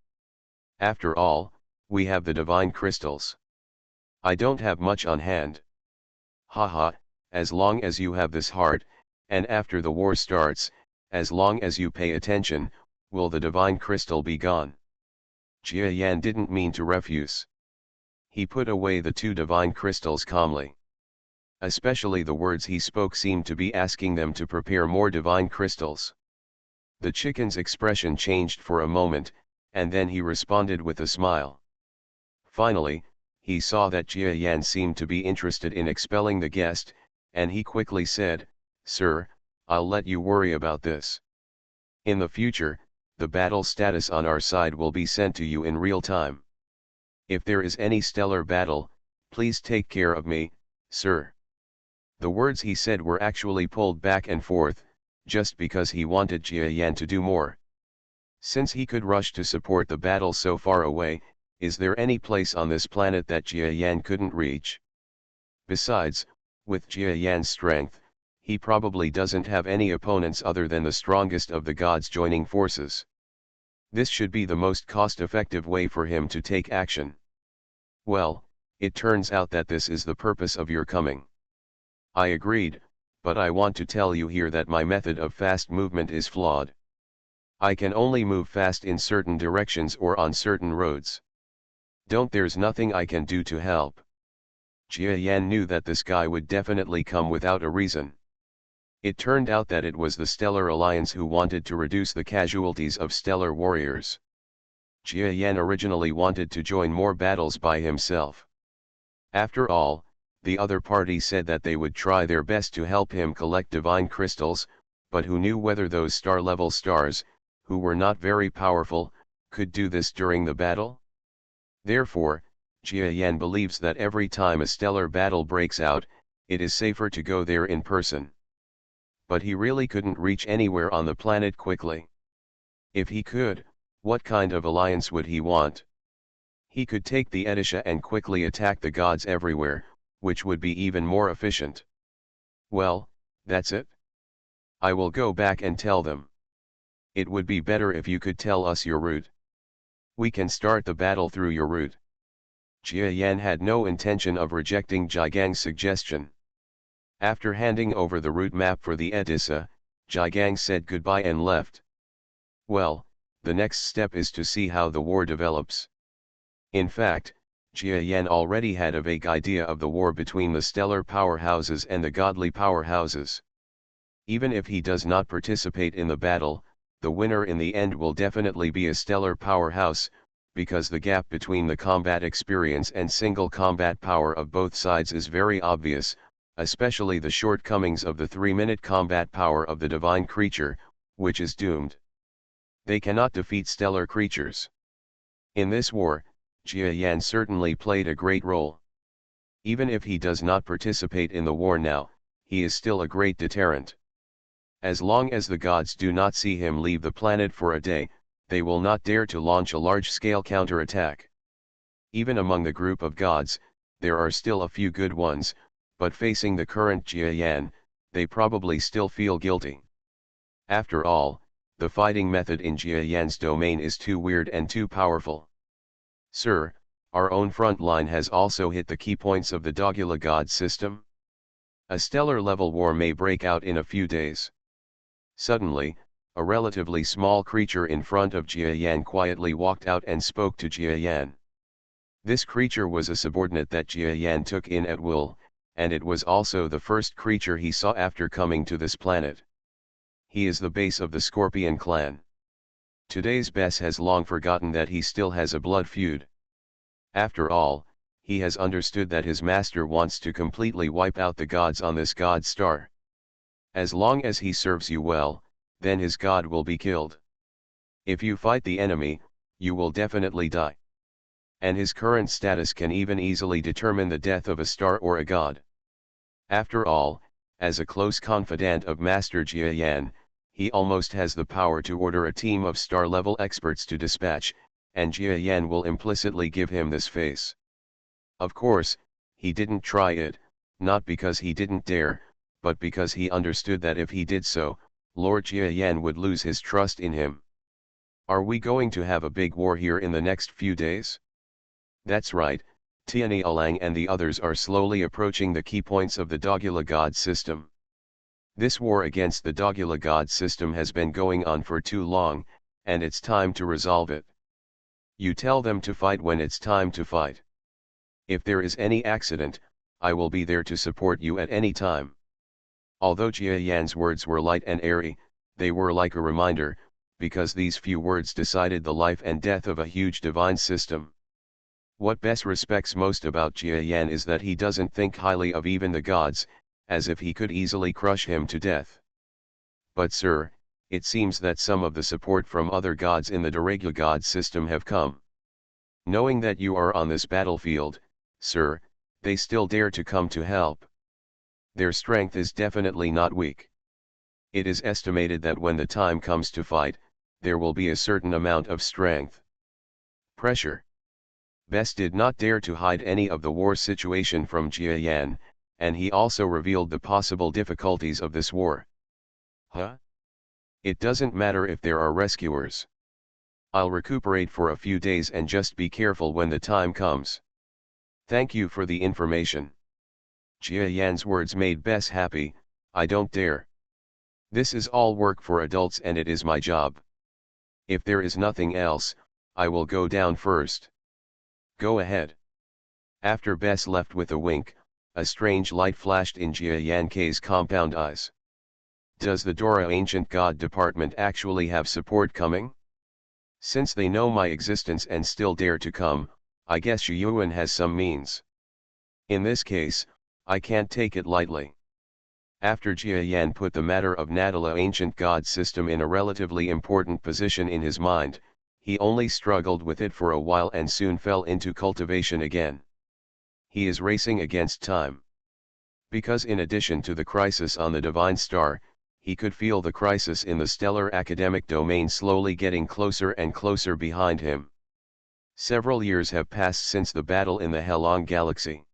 After all, we have the divine crystals. I don't have much on hand. Haha, as long as you have this heart, and after the war starts, as long as you pay attention, will the divine crystal be gone. Jia Yan didn't mean to refuse. He put away the two divine crystals calmly. Especially the words he spoke seemed to be asking them to prepare more divine crystals. The chicken's expression changed for a moment, and then he responded with a smile. Finally, he saw that Jia Yan seemed to be interested in expelling the guest, and he quickly said, "Sir, I'll let you worry about this. In the future, the battle status on our side will be sent to you in real time. If there is any stellar battle, please take care of me, sir." The words he said were actually pulled back and forth, just because he wanted Jia Yan to do more. Since he could rush to support the battle so far away, is there any place on this planet that Jia Yan couldn't reach? Besides, with Jia Yan's strength, he probably doesn't have any opponents other than the strongest of the gods joining forces. This should be the most cost-effective way for him to take action. Well, it turns out that this is the purpose of your coming. I agreed, but I want to tell you here that my method of fast movement is flawed. I can only move fast in certain directions or on certain roads. There's nothing I can do to help. Jia Yan knew that this guy would definitely come without a reason. It turned out that it was the Stellar Alliance who wanted to reduce the casualties of stellar warriors. Jia Yan originally wanted to join more battles by himself. After all, the other party said that they would try their best to help him collect divine crystals, but who knew whether those star-level stars, who were not very powerful, could do this during the battle? Therefore, Jia Yan believes that every time a stellar battle breaks out, it is safer to go there in person. But he really couldn't reach anywhere on the planet quickly. If he could, what kind of alliance would he want? He could take the Edisha and quickly attack the gods everywhere, which would be even more efficient. Well, that's it. I will go back and tell them. It would be better if you could tell us your route. We can start the battle through your route. Jia Yan had no intention of rejecting Jigang's suggestion. After handing over the route map for the Edissa, Jigang said goodbye and left. Well, the next step is to see how the war develops. In fact, Jia Yan already had a vague idea of the war between the stellar powerhouses and the godly powerhouses. Even if he does not participate in the battle, the winner in the end will definitely be a stellar powerhouse, because the gap between the combat experience and single combat power of both sides is very obvious, especially the shortcomings of the 3-minute combat power of the divine creature, which is doomed. They cannot defeat stellar creatures. In this war, Jia Yan certainly played a great role. Even if he does not participate in the war now, he is still a great deterrent. As long as the gods do not see him leave the planet for a day, they will not dare to launch a large-scale counterattack. Even among the group of gods, there are still a few good ones, but facing the current Jia Yan, they probably still feel guilty. After all, the fighting method in Jia Yan's domain is too weird and too powerful. Sir, our own front line has also hit the key points of the Dogula god system. A stellar-level war may break out in a few days. Suddenly, a relatively small creature in front of Jia Yan quietly walked out and spoke to Jia Yan. This creature was a subordinate that Jia Yan took in at will, and it was also the first creature he saw after coming to this planet. He is the base of the Scorpion clan. Today's Bess has long forgotten that he still has a blood feud. After all, he has understood that his master wants to completely wipe out the gods on this god star. As long as he serves you well, then his god will be killed. If you fight the enemy, you will definitely die. And his current status can even easily determine the death of a star or a god. After all, as a close confidant of Master Jia Yan, he almost has the power to order a team of star-level experts to dispatch, and Jia Yan will implicitly give him this face. Of course, he didn't try it, not because he didn't dare, but because he understood that if he did so, Lord Jia Yan would lose his trust in him. Are we going to have a big war here in the next few days? That's right, Tianyi Alang and the others are slowly approaching the key points of the Dogula god system. This war against the Dogula god system has been going on for too long, and it's time to resolve it. You tell them to fight when it's time to fight. If there is any accident, I will be there to support you at any time. Although Jia Yan's words were light and airy, they were like a reminder, because these few words decided the life and death of a huge divine system. What Bess respects most about Jia Yan is that he doesn't think highly of even the gods, as if he could easily crush him to death. But sir, it seems that some of the support from other gods in the Dogula god system have come. Knowing that you are on this battlefield, sir, they still dare to come to help. Their strength is definitely not weak. It is estimated that when the time comes to fight, there will be a certain amount of strength. Pressure. Bess did not dare to hide any of the war situation from Jia Yan, and he also revealed the possible difficulties of this war. Huh? It doesn't matter if there are rescuers. I'll recuperate for a few days and just be careful when the time comes. Thank you for the information. Jia Yan's words made Bess happy. I don't dare. This is all work for adults and it is my job. If there is nothing else, I will go down first. Go ahead. After Bess left with a wink, a strange light flashed in Jia Yan's compound eyes. Does the Dora Ancient God Department actually have support coming? Since they know my existence and still dare to come, I guess Xu Yuan has some means. In this case, I can't take it lightly. After Jia Yan put the matter of Nadala Ancient God system in a relatively important position in his mind, He only struggled with it for a while and soon fell into cultivation again. He is racing against time. Because in addition to the crisis on the divine star, he could feel the crisis in the stellar academic domain slowly getting closer and closer behind him. Several years have passed since the battle in the Helong galaxy.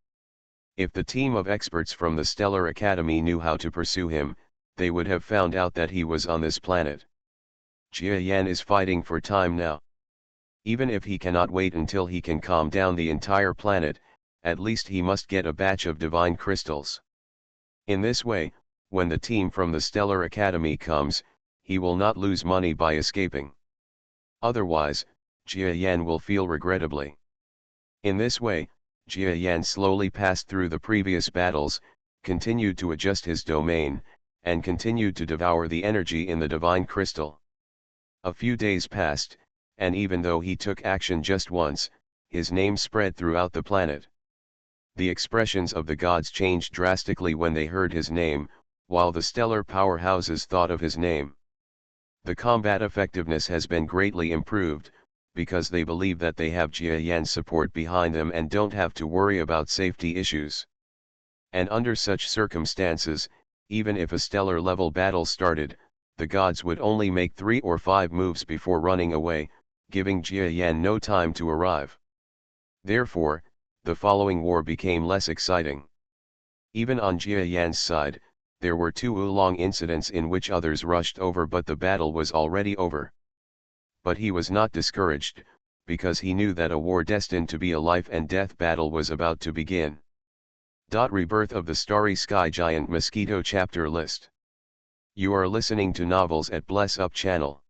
If the team of experts from the Stellar Academy knew how to pursue him, they would have found out that he was on this planet. Jia Yan is fighting for time now. Even if he cannot wait until he can calm down the entire planet, at least he must get a batch of divine crystals. In this way, when the team from the Stellar Academy comes, he will not lose money by escaping. Otherwise, Jia Yan will feel regrettably. In this way, Jia Yan slowly passed through the previous battles, continued to adjust his domain, and continued to devour the energy in the divine crystal. A few days passed, and even though he took action just once, his name spread throughout the planet. The expressions of the gods changed drastically when they heard his name, while the stellar powerhouses thought of his name. The combat effectiveness has been greatly improved, because they believe that they have Jia Yan's support behind them and don't have to worry about safety issues. And under such circumstances, even if a stellar-level battle started, the gods would only make 3 or 5 moves before running away, giving Jia Yan no time to arrive. Therefore, the following war became less exciting. Even on Jia Yan's side, there were 2 oolong incidents in which others rushed over, but the battle was already over. But he was not discouraged, because he knew that a war destined to be a life-and-death battle was about to begin. Rebirth of the Starry Sky Giant Mosquito Chapter List. You are listening to Novels at Bless Up channel.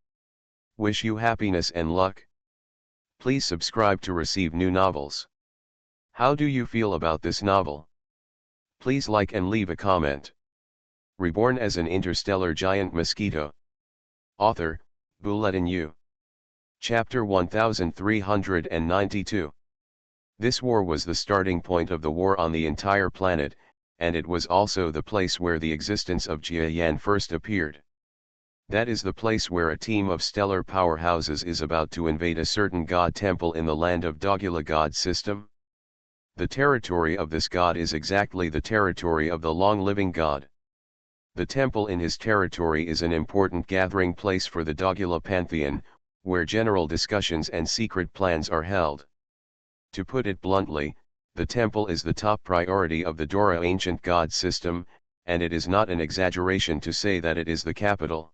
Wish you happiness and luck. Please subscribe to receive new novels. How do you feel about this novel? Please like and leave a comment. Reborn as an interstellar giant mosquito. Author, Bulletin U. Chapter 1392. This war was the starting point of the war on the entire planet, and it was also the place where the existence of Jia Yan first appeared. That is the place where a team of stellar powerhouses is about to invade a certain god temple in the land of Dogula god system. The territory of this god is exactly the territory of the long-living god. The temple in his territory is an important gathering place for the Dogula pantheon, where general discussions and secret plans are held. To put it bluntly, the temple is the top priority of the Dora ancient god system, and it is not an exaggeration to say that it is the capital.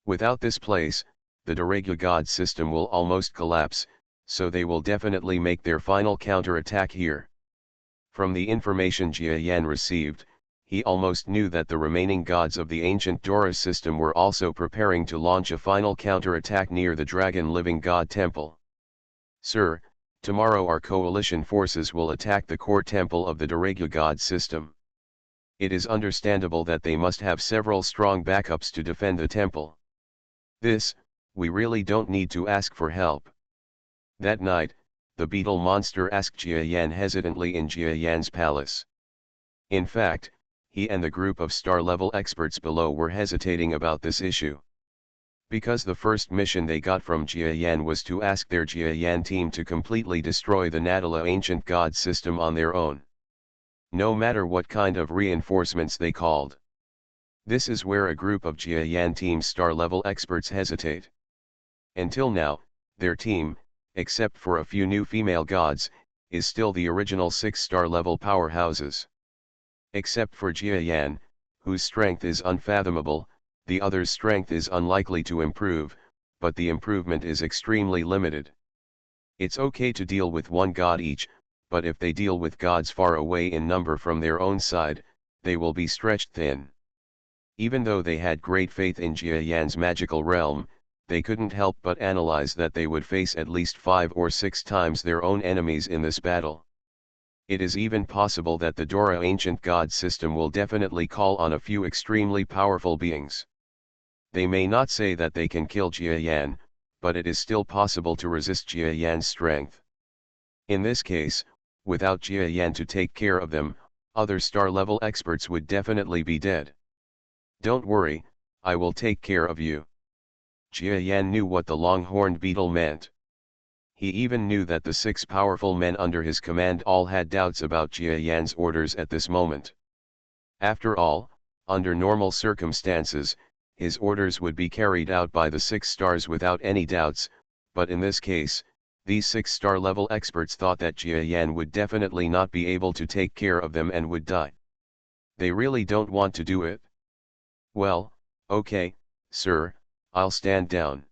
Without this place, the Dora god system will almost collapse, so they will definitely make their final counterattack here. From the information Jia Yan received, he almost knew that the remaining gods of the ancient Dora system were also preparing to launch a final counterattack near the Dragon Living God Temple. Sir, tomorrow our coalition forces will attack the core temple of the Dora god system. It is understandable that they must have several strong backups to defend the temple. This, we really don't need to ask for help. That night, the beetle monster asked Jia Yan hesitantly in Jia Yan's palace. In fact, he and the group of star-level experts below were hesitating about this issue. Because the first mission they got from Jia Yan was to ask their Jia Yan team to completely destroy the Nadala ancient god system on their own. No matter what kind of reinforcements they called. This is where a group of Jia Yan team's star-level experts hesitate. Until now, their team, except for a few new female gods, is still the original 6-star level powerhouses. Except for Jia Yan, whose strength is unfathomable, the others' strength is unlikely to improve, but the improvement is extremely limited. It's okay to deal with one god each, but if they deal with gods far away in number from their own side, they will be stretched thin. Even though they had great faith in Jia Yan's magical realm, they couldn't help but analyze that they would face at least 5 or 6 times their own enemies in this battle. It is even possible that the Dora ancient god system will definitely call on a few extremely powerful beings. They may not say that they can kill Jia Yan, but it is still possible to resist Jia Yan's strength. In this case, without Jia Yan to take care of them, other star-level experts would definitely be dead. Don't worry, I will take care of you. Jia Yan knew what the long-horned beetle meant. He even knew that the 6 powerful men under his command all had doubts about Jia Yan's orders at this moment. After all, under normal circumstances, his orders would be carried out by the 6 stars without any doubts, but in this case, these 6-star level experts thought that Jia Yan would definitely not be able to take care of them and would die. They really don't want to do it. Well, okay, sir, I'll stand down.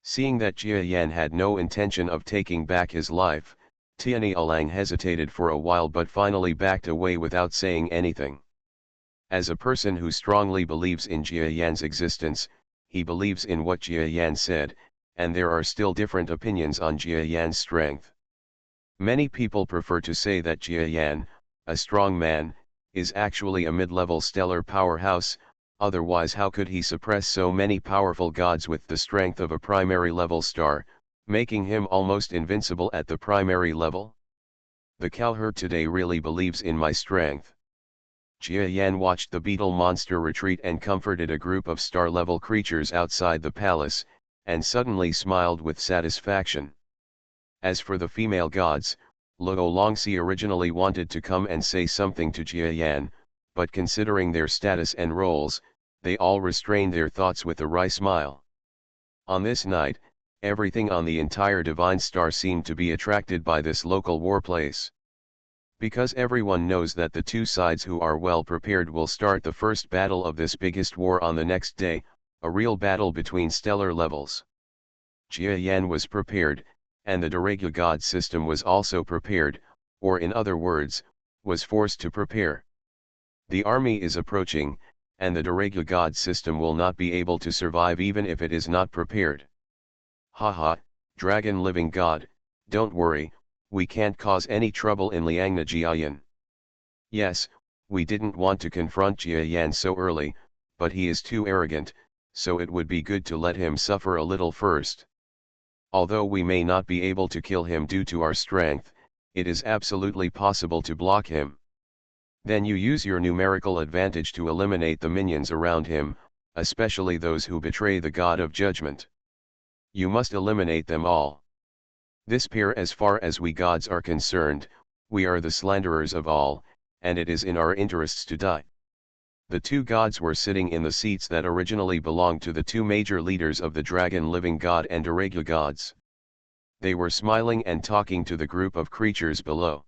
Seeing that Jia Yan had no intention of taking back his life, Tianyi Alang hesitated for a while but finally backed away without saying anything. As a person who strongly believes in Jia Yan's existence, he believes in what Jia Yan said, and there are still different opinions on Jia Yan's strength. Many people prefer to say that Jia Yan, a strong man, is actually a mid-level stellar powerhouse, otherwise how could he suppress so many powerful gods with the strength of a primary level star, making him almost invincible at the primary level? The cowherd today really believes in my strength. Jia Yan watched the beetle monster retreat and comforted a group of star-level creatures outside the palace, and suddenly smiled with satisfaction. As for the female gods, Luo Longxi originally wanted to come and say something to Jia Yan, but considering their status and roles, they all restrained their thoughts with a wry smile. On this night, everything on the entire divine star seemed to be attracted by this local war place. Because everyone knows that the 2 sides who are well prepared will start the first battle of this biggest war on the next day, a real battle between stellar levels. Jia Yan was prepared, and the Daragya god system was also prepared, or in other words, was forced to prepare. The army is approaching, and the Daragya god system will not be able to survive even if it is not prepared. Haha, dragon living god, don't worry, we can't cause any trouble in Liangna Jiayan. Yes, we didn't want to confront Jia Yan so early, but he is too arrogant, so it would be good to let him suffer a little first. Although we may not be able to kill him due to our strength, it is absolutely possible to block him. Then you use your numerical advantage to eliminate the minions around him, especially those who betray the god of judgment. You must eliminate them all. This pair, as far as we gods are concerned, we are the slanderers of all, and it is in our interests to die. The 2 gods were sitting in the seats that originally belonged to the 2 major leaders of the dragon living god and Daragya gods. They were smiling and talking to the group of creatures below.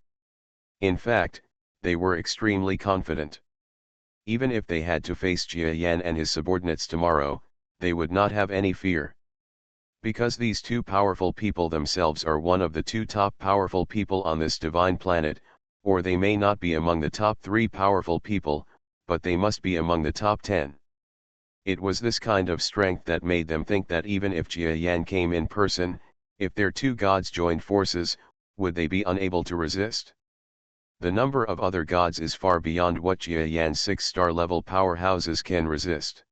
In fact, they were extremely confident. Even if they had to face Jia Yan and his subordinates tomorrow, they would not have any fear. Because these 2 powerful people themselves are one of the 2 top powerful people on this divine planet, or they may not be among the top 3 powerful people, but they must be among the top 10. It was this kind of strength that made them think that even if Jia Yan came in person, if their 2 gods joined forces, would they be unable to resist? The number of other gods is far beyond what Jia Yan's 6-star level powerhouses can resist.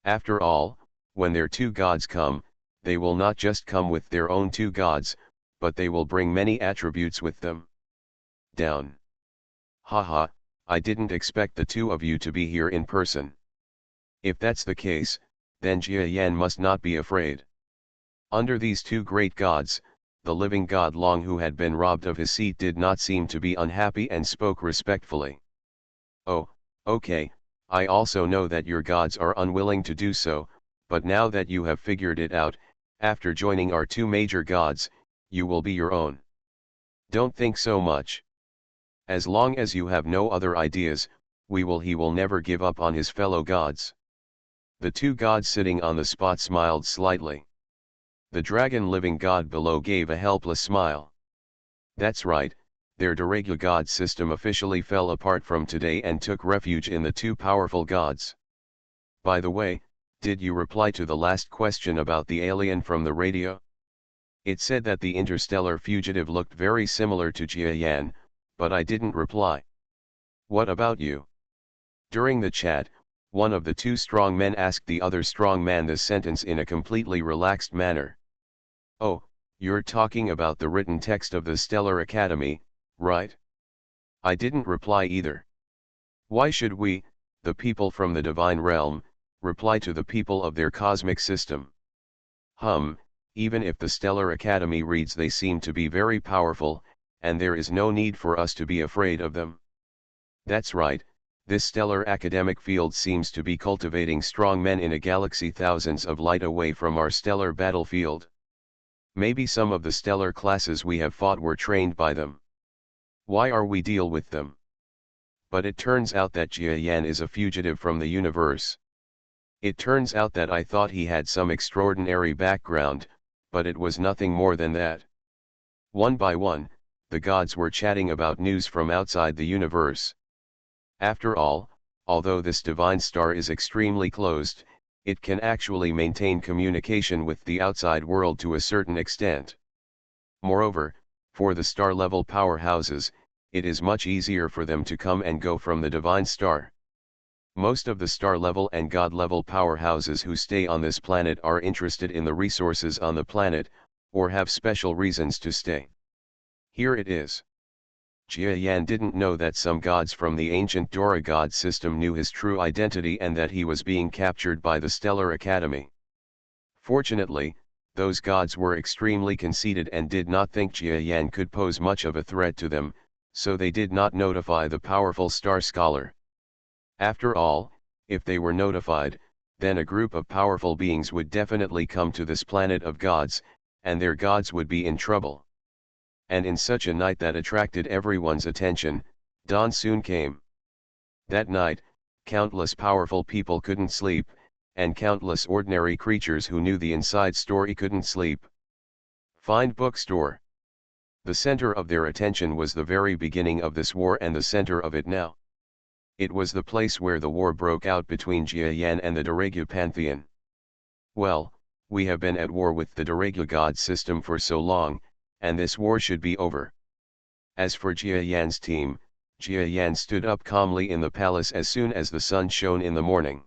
After all, when their 2 gods come, they will not just come with their own 2 gods, but they will bring many attributes with them. Down. Haha, I didn't expect the 2 of you to be here in person. If that's the case, then Jia Yan must not be afraid. Under these 2 great gods, the living god Long, who had been robbed of his seat, did not seem to be unhappy and spoke respectfully. Oh, okay, I also know that your gods are unwilling to do so, but now that you have figured it out, after joining our 2 major gods, you will be your own. Don't think so much. As long as you have no other ideas, he will never give up on his fellow gods. The 2 gods sitting on the spot smiled slightly. The dragon living god below gave a helpless smile. That's right, their Daragya god system officially fell apart from today and took refuge in the 2 powerful gods. By the way, did you reply to the last question about the alien from the radio? It said that the interstellar fugitive looked very similar to Jia Yan, but I didn't reply. What about you? During the chat, one of the 2 strong men asked the other strong man this sentence in a completely relaxed manner. Oh, you're talking about the written text of the Stellar Academy, right? I didn't reply either. Why should we, the people from the divine realm, reply to the people of their cosmic system? Even if the Stellar Academy reads, they seem to be very powerful, and there is no need for us to be afraid of them. That's right, this stellar academic field seems to be cultivating strong men in a galaxy thousands of light away from our stellar battlefield. Maybe some of the stellar classes we have fought were trained by them. Why are we deal with them? But it turns out that Jia Yan is a fugitive from the universe. It turns out that I thought he had some extraordinary background, but it was nothing more than that. One by one, the gods were chatting about news from outside the universe. After all, although this divine star is extremely closed, it can actually maintain communication with the outside world to a certain extent. Moreover, for the star-level powerhouses, it is much easier for them to come and go from the divine star. Most of the star-level and god-level powerhouses who stay on this planet are interested in the resources on the planet, or have special reasons to stay. Here it is. Jia Yan didn't know that some gods from the ancient Dora god system knew his true identity and that he was being captured by the Stellar Academy. Fortunately, those gods were extremely conceited and did not think Jia Yan could pose much of a threat to them, so they did not notify the powerful star scholar. After all, if they were notified, then a group of powerful beings would definitely come to this planet of gods, and their gods would be in trouble. And in such a night that attracted everyone's attention, dawn soon came. That night, countless powerful people couldn't sleep, and countless ordinary creatures who knew the inside story couldn't sleep. Find bookstore. The center of their attention was the very beginning of this war and the center of it now. It was the place where the war broke out between Jia Yan and the Daregu pantheon. Well, we have been at war with the Daregu god system for so long, and this war should be over. As for Jia Yan's team, Jia Yan stood up calmly in the palace as soon as the sun shone in the morning.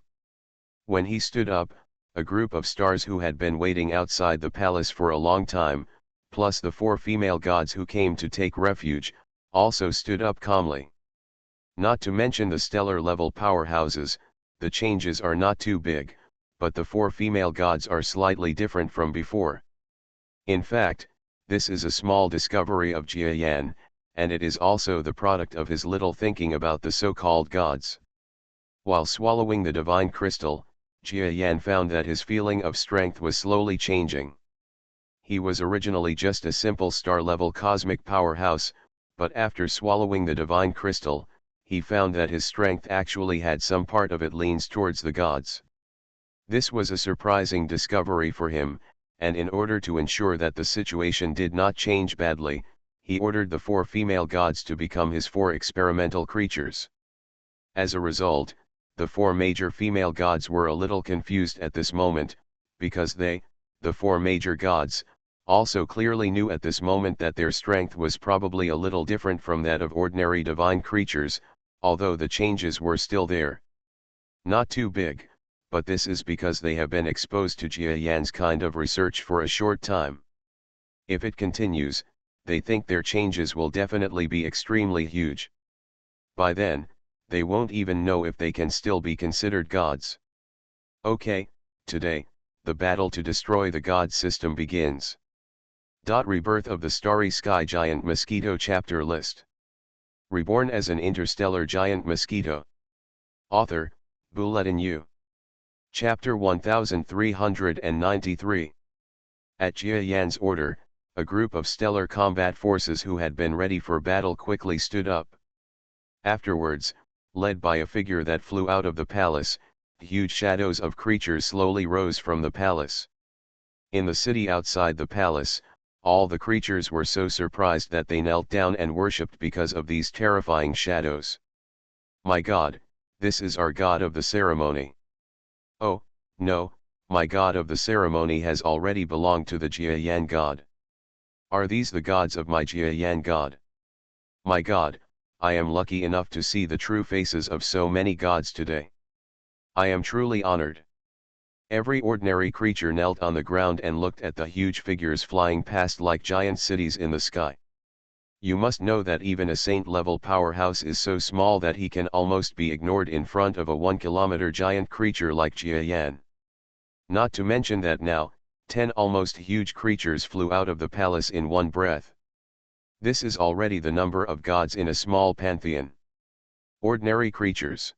When he stood up, a group of stars who had been waiting outside the palace for a long time, plus the 4 female gods who came to take refuge, also stood up calmly. Not to mention the stellar-level powerhouses, the changes are not too big, but the 4 female gods are slightly different from before. In fact, this is a small discovery of Jia Yan, and it is also the product of his little thinking about the so-called gods. While swallowing the divine crystal, Jia Yan found that his feeling of strength was slowly changing. He was originally just a simple star-level cosmic powerhouse, but after swallowing the divine crystal, he found that his strength actually had some part of it leans towards the gods. This was a surprising discovery for him, and in order to ensure that the situation did not change badly, he ordered the 4 female gods to become his 4 experimental creatures. As a result, the 4 major female gods were a little confused at this moment, because they, the 4 major gods, also clearly knew at this moment that their strength was probably a little different from that of ordinary divine creatures, although the changes were still there. Not too big, but this is because they have been exposed to Jia Yan's kind of research for a short time. If it continues, they think their changes will definitely be extremely huge. By then, they won't even know if they can still be considered gods. Okay, today, the battle to destroy the god system begins. Rebirth of the Starry Sky Giant Mosquito Chapter List. Reborn as an interstellar giant mosquito. Author, Bulletin U. Chapter 1393. At Jia Yan's order, a group of stellar combat forces who had been ready for battle quickly stood up. Afterwards, led by a figure that flew out of the palace, huge shadows of creatures slowly rose from the palace. In the city outside the palace, all the creatures were so surprised that they knelt down and worshipped because of these terrifying shadows. My God, this is our god of the ceremony. Oh, no, my god of the ceremony has already belonged to the Jia Yan god. Are these the gods of my Jia Yan god? My God, I am lucky enough to see the true faces of so many gods today. I am truly honored. Every ordinary creature knelt on the ground and looked at the huge figures flying past like giant cities in the sky. You must know that even a saint-level powerhouse is so small that he can almost be ignored in front of a 1-kilometer giant creature like Jia Yan. Not to mention that now, 10 almost huge creatures flew out of the palace in one breath. This is already the number of gods in a small pantheon. Ordinary creatures.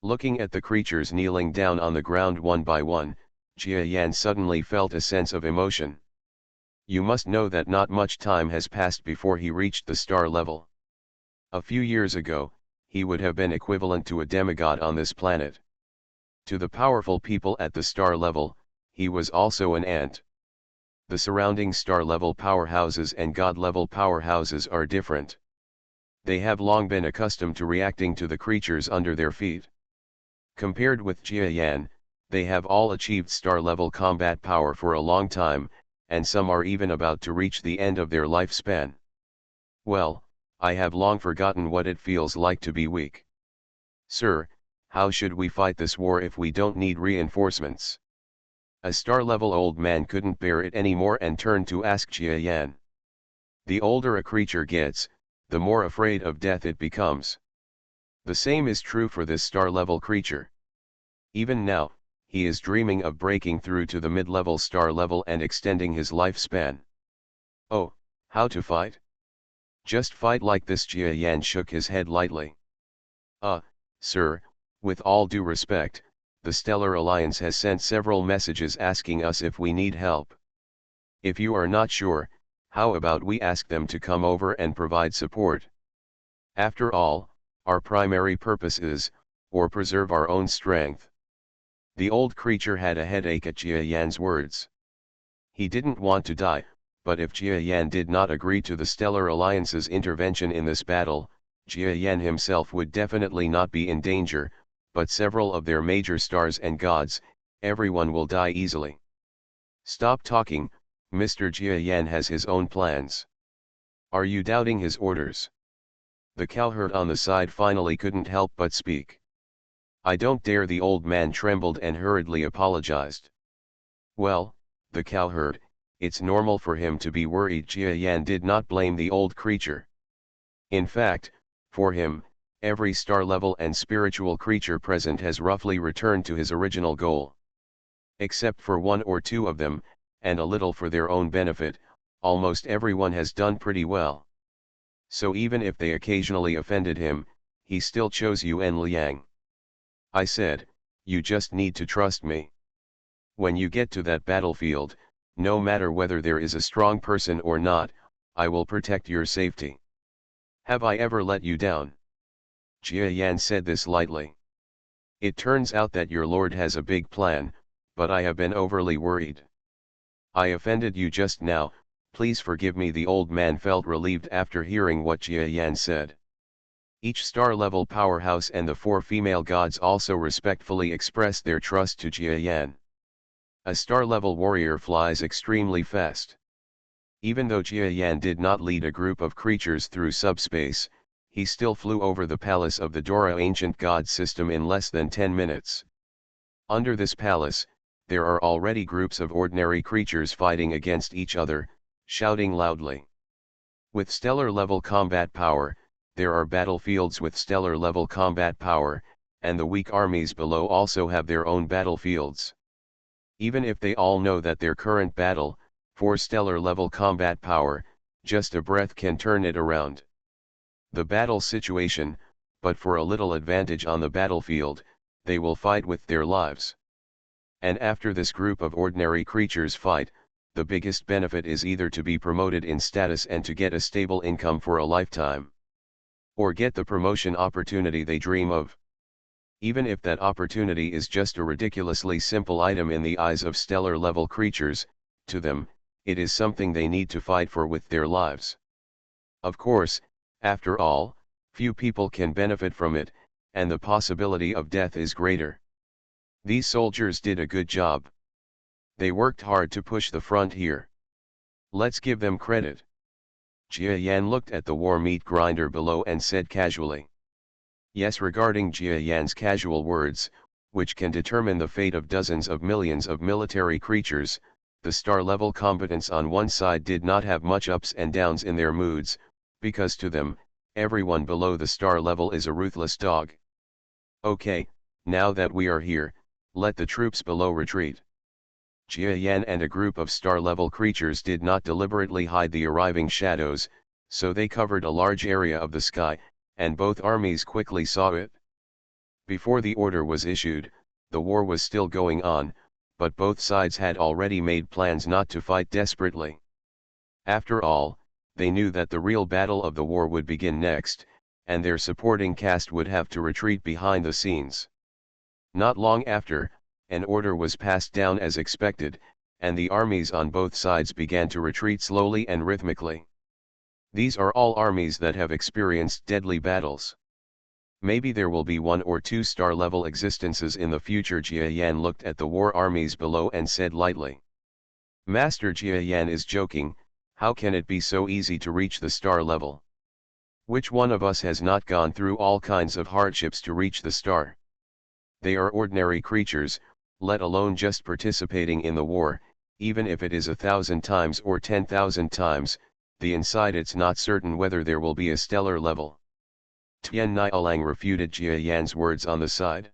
Looking at the creatures kneeling down on the ground one by one, Jia Yan suddenly felt a sense of emotion. You must know that not much time has passed before he reached the star level. A few years ago, he would have been equivalent to a demigod on this planet. To the powerful people at the star level, he was also an ant. The surrounding star-level powerhouses and god-level powerhouses are different. They have long been accustomed to reacting to the creatures under their feet. Compared with Jia Yan, they have all achieved star-level combat power for a long time, and some are even about to reach the end of their lifespan. Well, I have long forgotten what it feels like to be weak. Sir, how should we fight this war if we don't need reinforcements? A star-level old man couldn't bear it anymore and turned to ask Jia Yan. The older a creature gets, the more afraid of death it becomes. The same is true for this star-level creature. Even now, he is dreaming of breaking through to the mid-level star level and extending his lifespan. Oh, how to fight? Just fight like this. Jia Yan shook his head lightly. Sir, with all due respect, the Stellar Alliance has sent several messages asking us if we need help. If you are not sure, how about we ask them to come over and provide support? After all, our primary purpose is, or preserve our own strength. The old creature had a headache at Jia Yan's words. He didn't want to die, but if Jia Yan did not agree to the Stellar Alliance's intervention in this battle, Jia Yan himself would definitely not be in danger, but several of their major stars and gods, everyone will die easily. Stop talking, Mr. Jia Yan has his own plans. Are you doubting his orders? The cowherd on the side finally couldn't help but speak. I don't dare. The old man trembled and hurriedly apologized. Well, the cowherd, it's normal for him to be worried. Jia Yan did not blame the old creature. In fact, for him, every star level and spiritual creature present has roughly returned to his original goal. Except for one or two of them, and a little for their own benefit, almost everyone has done pretty well. So even if they occasionally offended him, he still chose Yuan Liang. I said, you just need to trust me. When you get to that battlefield, no matter whether there is a strong person or not, I will protect your safety. Have I ever let you down? Jia Yan said this lightly. It turns out that your lord has a big plan, but I have been overly worried. I offended you just now, please forgive me. The old man felt relieved after hearing what Jia Yan said. Each star-level powerhouse and the 4 female gods also respectfully expressed their trust to Jia Yan. A star-level warrior flies extremely fast. Even though Jia Yan did not lead a group of creatures through subspace, he still flew over the palace of the Dora ancient god system in less than 10 minutes. Under this palace, there are already groups of ordinary creatures fighting against each other, shouting loudly. With stellar-level combat power, there are battlefields with stellar-level combat power, and the weak armies below also have their own battlefields. Even if they all know that their current battle, for stellar-level combat power, just a breath can turn it around. The battle situation, but for a little advantage on the battlefield, they will fight with their lives. And after this group of ordinary creatures fight, the biggest benefit is either to be promoted in status and to get a stable income for a lifetime, or get the promotion opportunity they dream of. Even if that opportunity is just a ridiculously simple item in the eyes of stellar-level creatures, to them, it is something they need to fight for with their lives. Of course, after all, few people can benefit from it, and the possibility of death is greater. These soldiers did a good job. They worked hard to push the front here. Let's give them credit. Jia Yan looked at the war meat grinder below and said casually. Yes. Regarding Jia Yan's casual words, which can determine the fate of dozens of millions of military creatures, the star-level combatants on one side did not have much ups and downs in their moods, because to them, everyone below the star level is a ruthless dog. Okay, now that we are here, let the troops below retreat. Jia Yan and a group of star-level creatures did not deliberately hide the arriving shadows, so they covered a large area of the sky, and both armies quickly saw it. Before the order was issued, the war was still going on, but both sides had already made plans not to fight desperately. After all, they knew that the real battle of the war would begin next, and their supporting cast would have to retreat behind the scenes. Not long after, an order was passed down as expected, and the armies on both sides began to retreat slowly and rhythmically. These are all armies that have experienced deadly battles. Maybe there will be 1 or 2 star-level existences in the future. Jia Yan looked at the war armies below and said lightly. Master Jia Yan is joking, how can it be so easy to reach the star level? Which one of us has not gone through all kinds of hardships to reach the star? They are ordinary creatures, let alone just participating in the war, even if it is 1,000 times or 10,000 times, the inside it's not certain whether there will be a stellar level. Tian Nialang refuted Jia Yan's words on the side.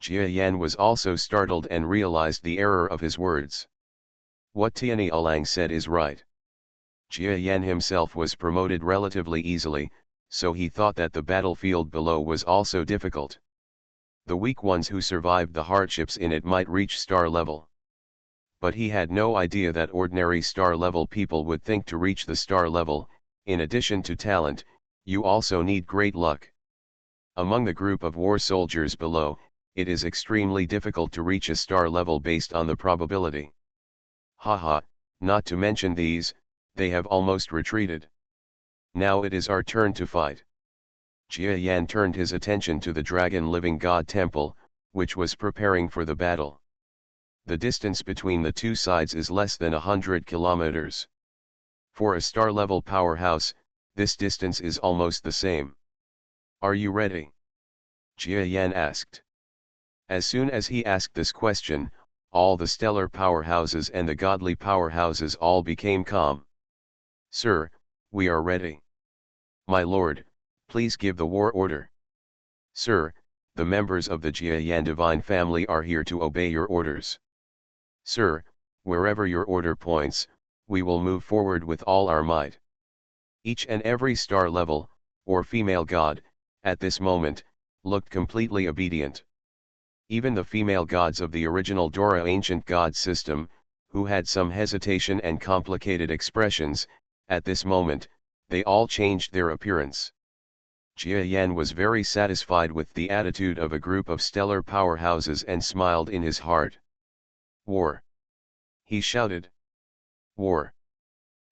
Jia Yan was also startled and realized the error of his words. What Tian Nialang said is right. Jia Yan himself was promoted relatively easily, so he thought that the battlefield below was also difficult. The weak ones who survived the hardships in it might reach star level. But he had no idea that ordinary star level people would think to reach the star level. In addition to talent, you also need great luck. Among the group of war soldiers below, it is extremely difficult to reach a star level based on the probability. Haha, not to mention these, they have almost retreated. Now it is our turn to fight. Jia Yan turned his attention to the Dragon Living God Temple, which was preparing for the battle. The distance between the two sides is less than 100 kilometers. For a star-level powerhouse, this distance is almost the same. Are you ready? Jia Yan asked. As soon as he asked this question, all the stellar powerhouses and the godly powerhouses all became calm. Sir, we are ready. My lord, please give the war order. Sir, the members of the Jia Yan divine family are here to obey your orders. Sir, wherever your order points, we will move forward with all our might. Each and every star level, or female god, at this moment, looked completely obedient. Even the female gods of the original Dora ancient god system, who had some hesitation and complicated expressions, at this moment, they all changed their appearance. Jia Yan was very satisfied with the attitude of a group of stellar powerhouses and smiled in his heart. War! He shouted. War!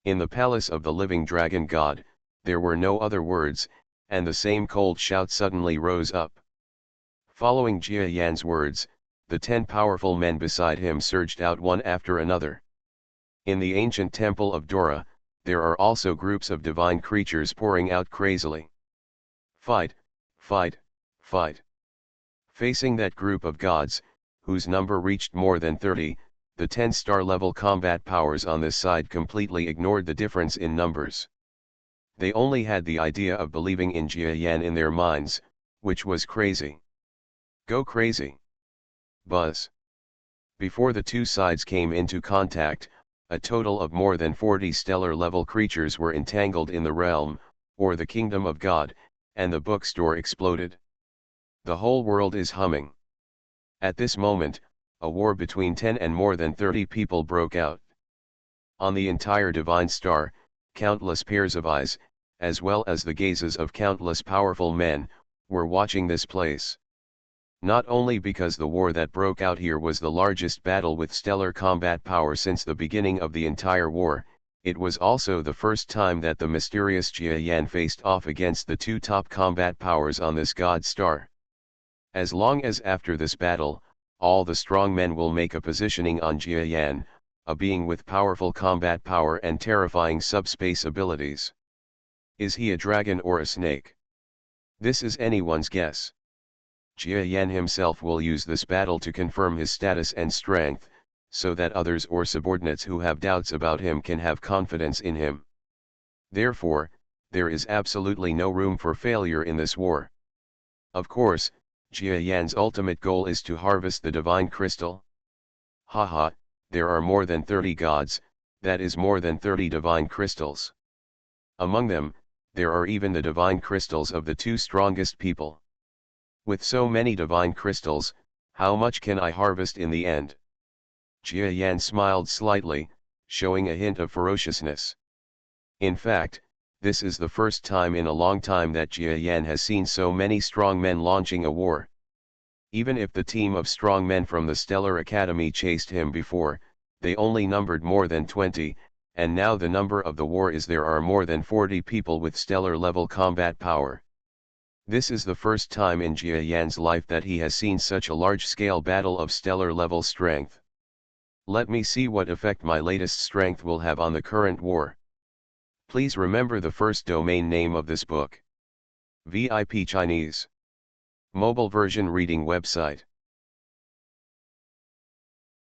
In the palace of the living dragon god, there were no other words, and the same cold shout suddenly rose up. Following Jia Yan's words, the 10 powerful men beside him surged out one after another. In the ancient temple of Dora, there are also groups of divine creatures pouring out crazily. Fight, fight, fight. Facing that group of gods, whose number reached more than 30, the 10 star-level combat powers on this side completely ignored the difference in numbers. They only had the idea of believing in Jia Yan in their minds, which was crazy. Go crazy. Buzz. Before the two sides came into contact, a total of more than 40 stellar-level creatures were entangled in the realm, or the kingdom of God, and the bookstore exploded. The whole world is humming. At this moment, a war between 10 and more than 30 people broke out. On the entire divine star, countless pairs of eyes, as well as the gazes of countless powerful men, were watching this place. Not only because the war that broke out here was the largest battle with stellar combat power since the beginning of the entire war, it was also the first time that the mysterious Jia Yan faced off against the two top combat powers on this god star. As long as after this battle, all the strong men will make a positioning on Jia Yan, a being with powerful combat power and terrifying subspace abilities. Is he a dragon or a snake? This is anyone's guess. Jia Yan himself will use this battle to confirm his status and strength, so that others or subordinates who have doubts about him can have confidence in him. Therefore, there is absolutely no room for failure in this war. Of course, Jia Yan's ultimate goal is to harvest the divine crystal. Haha, there are more than 30 gods, that is more than 30 divine crystals. Among them, there are even the divine crystals of the two strongest people. With so many divine crystals, how much can I harvest in the end? Jia Yan smiled slightly, showing a hint of ferociousness. In fact, this is the first time in a long time that Jia Yan has seen so many strong men launching a war. Even if the team of strong men from the Stellar Academy chased him before, they only numbered more than 20, and now the number of the war is there are more than 40 people with stellar level combat power. This is the first time in Jia Yan's life that he has seen such a large-scale battle of stellar level strength. Let me see what effect my latest strength will have on the current war. Please remember the first domain name of this book. VIP Chinese. Mobile version reading website.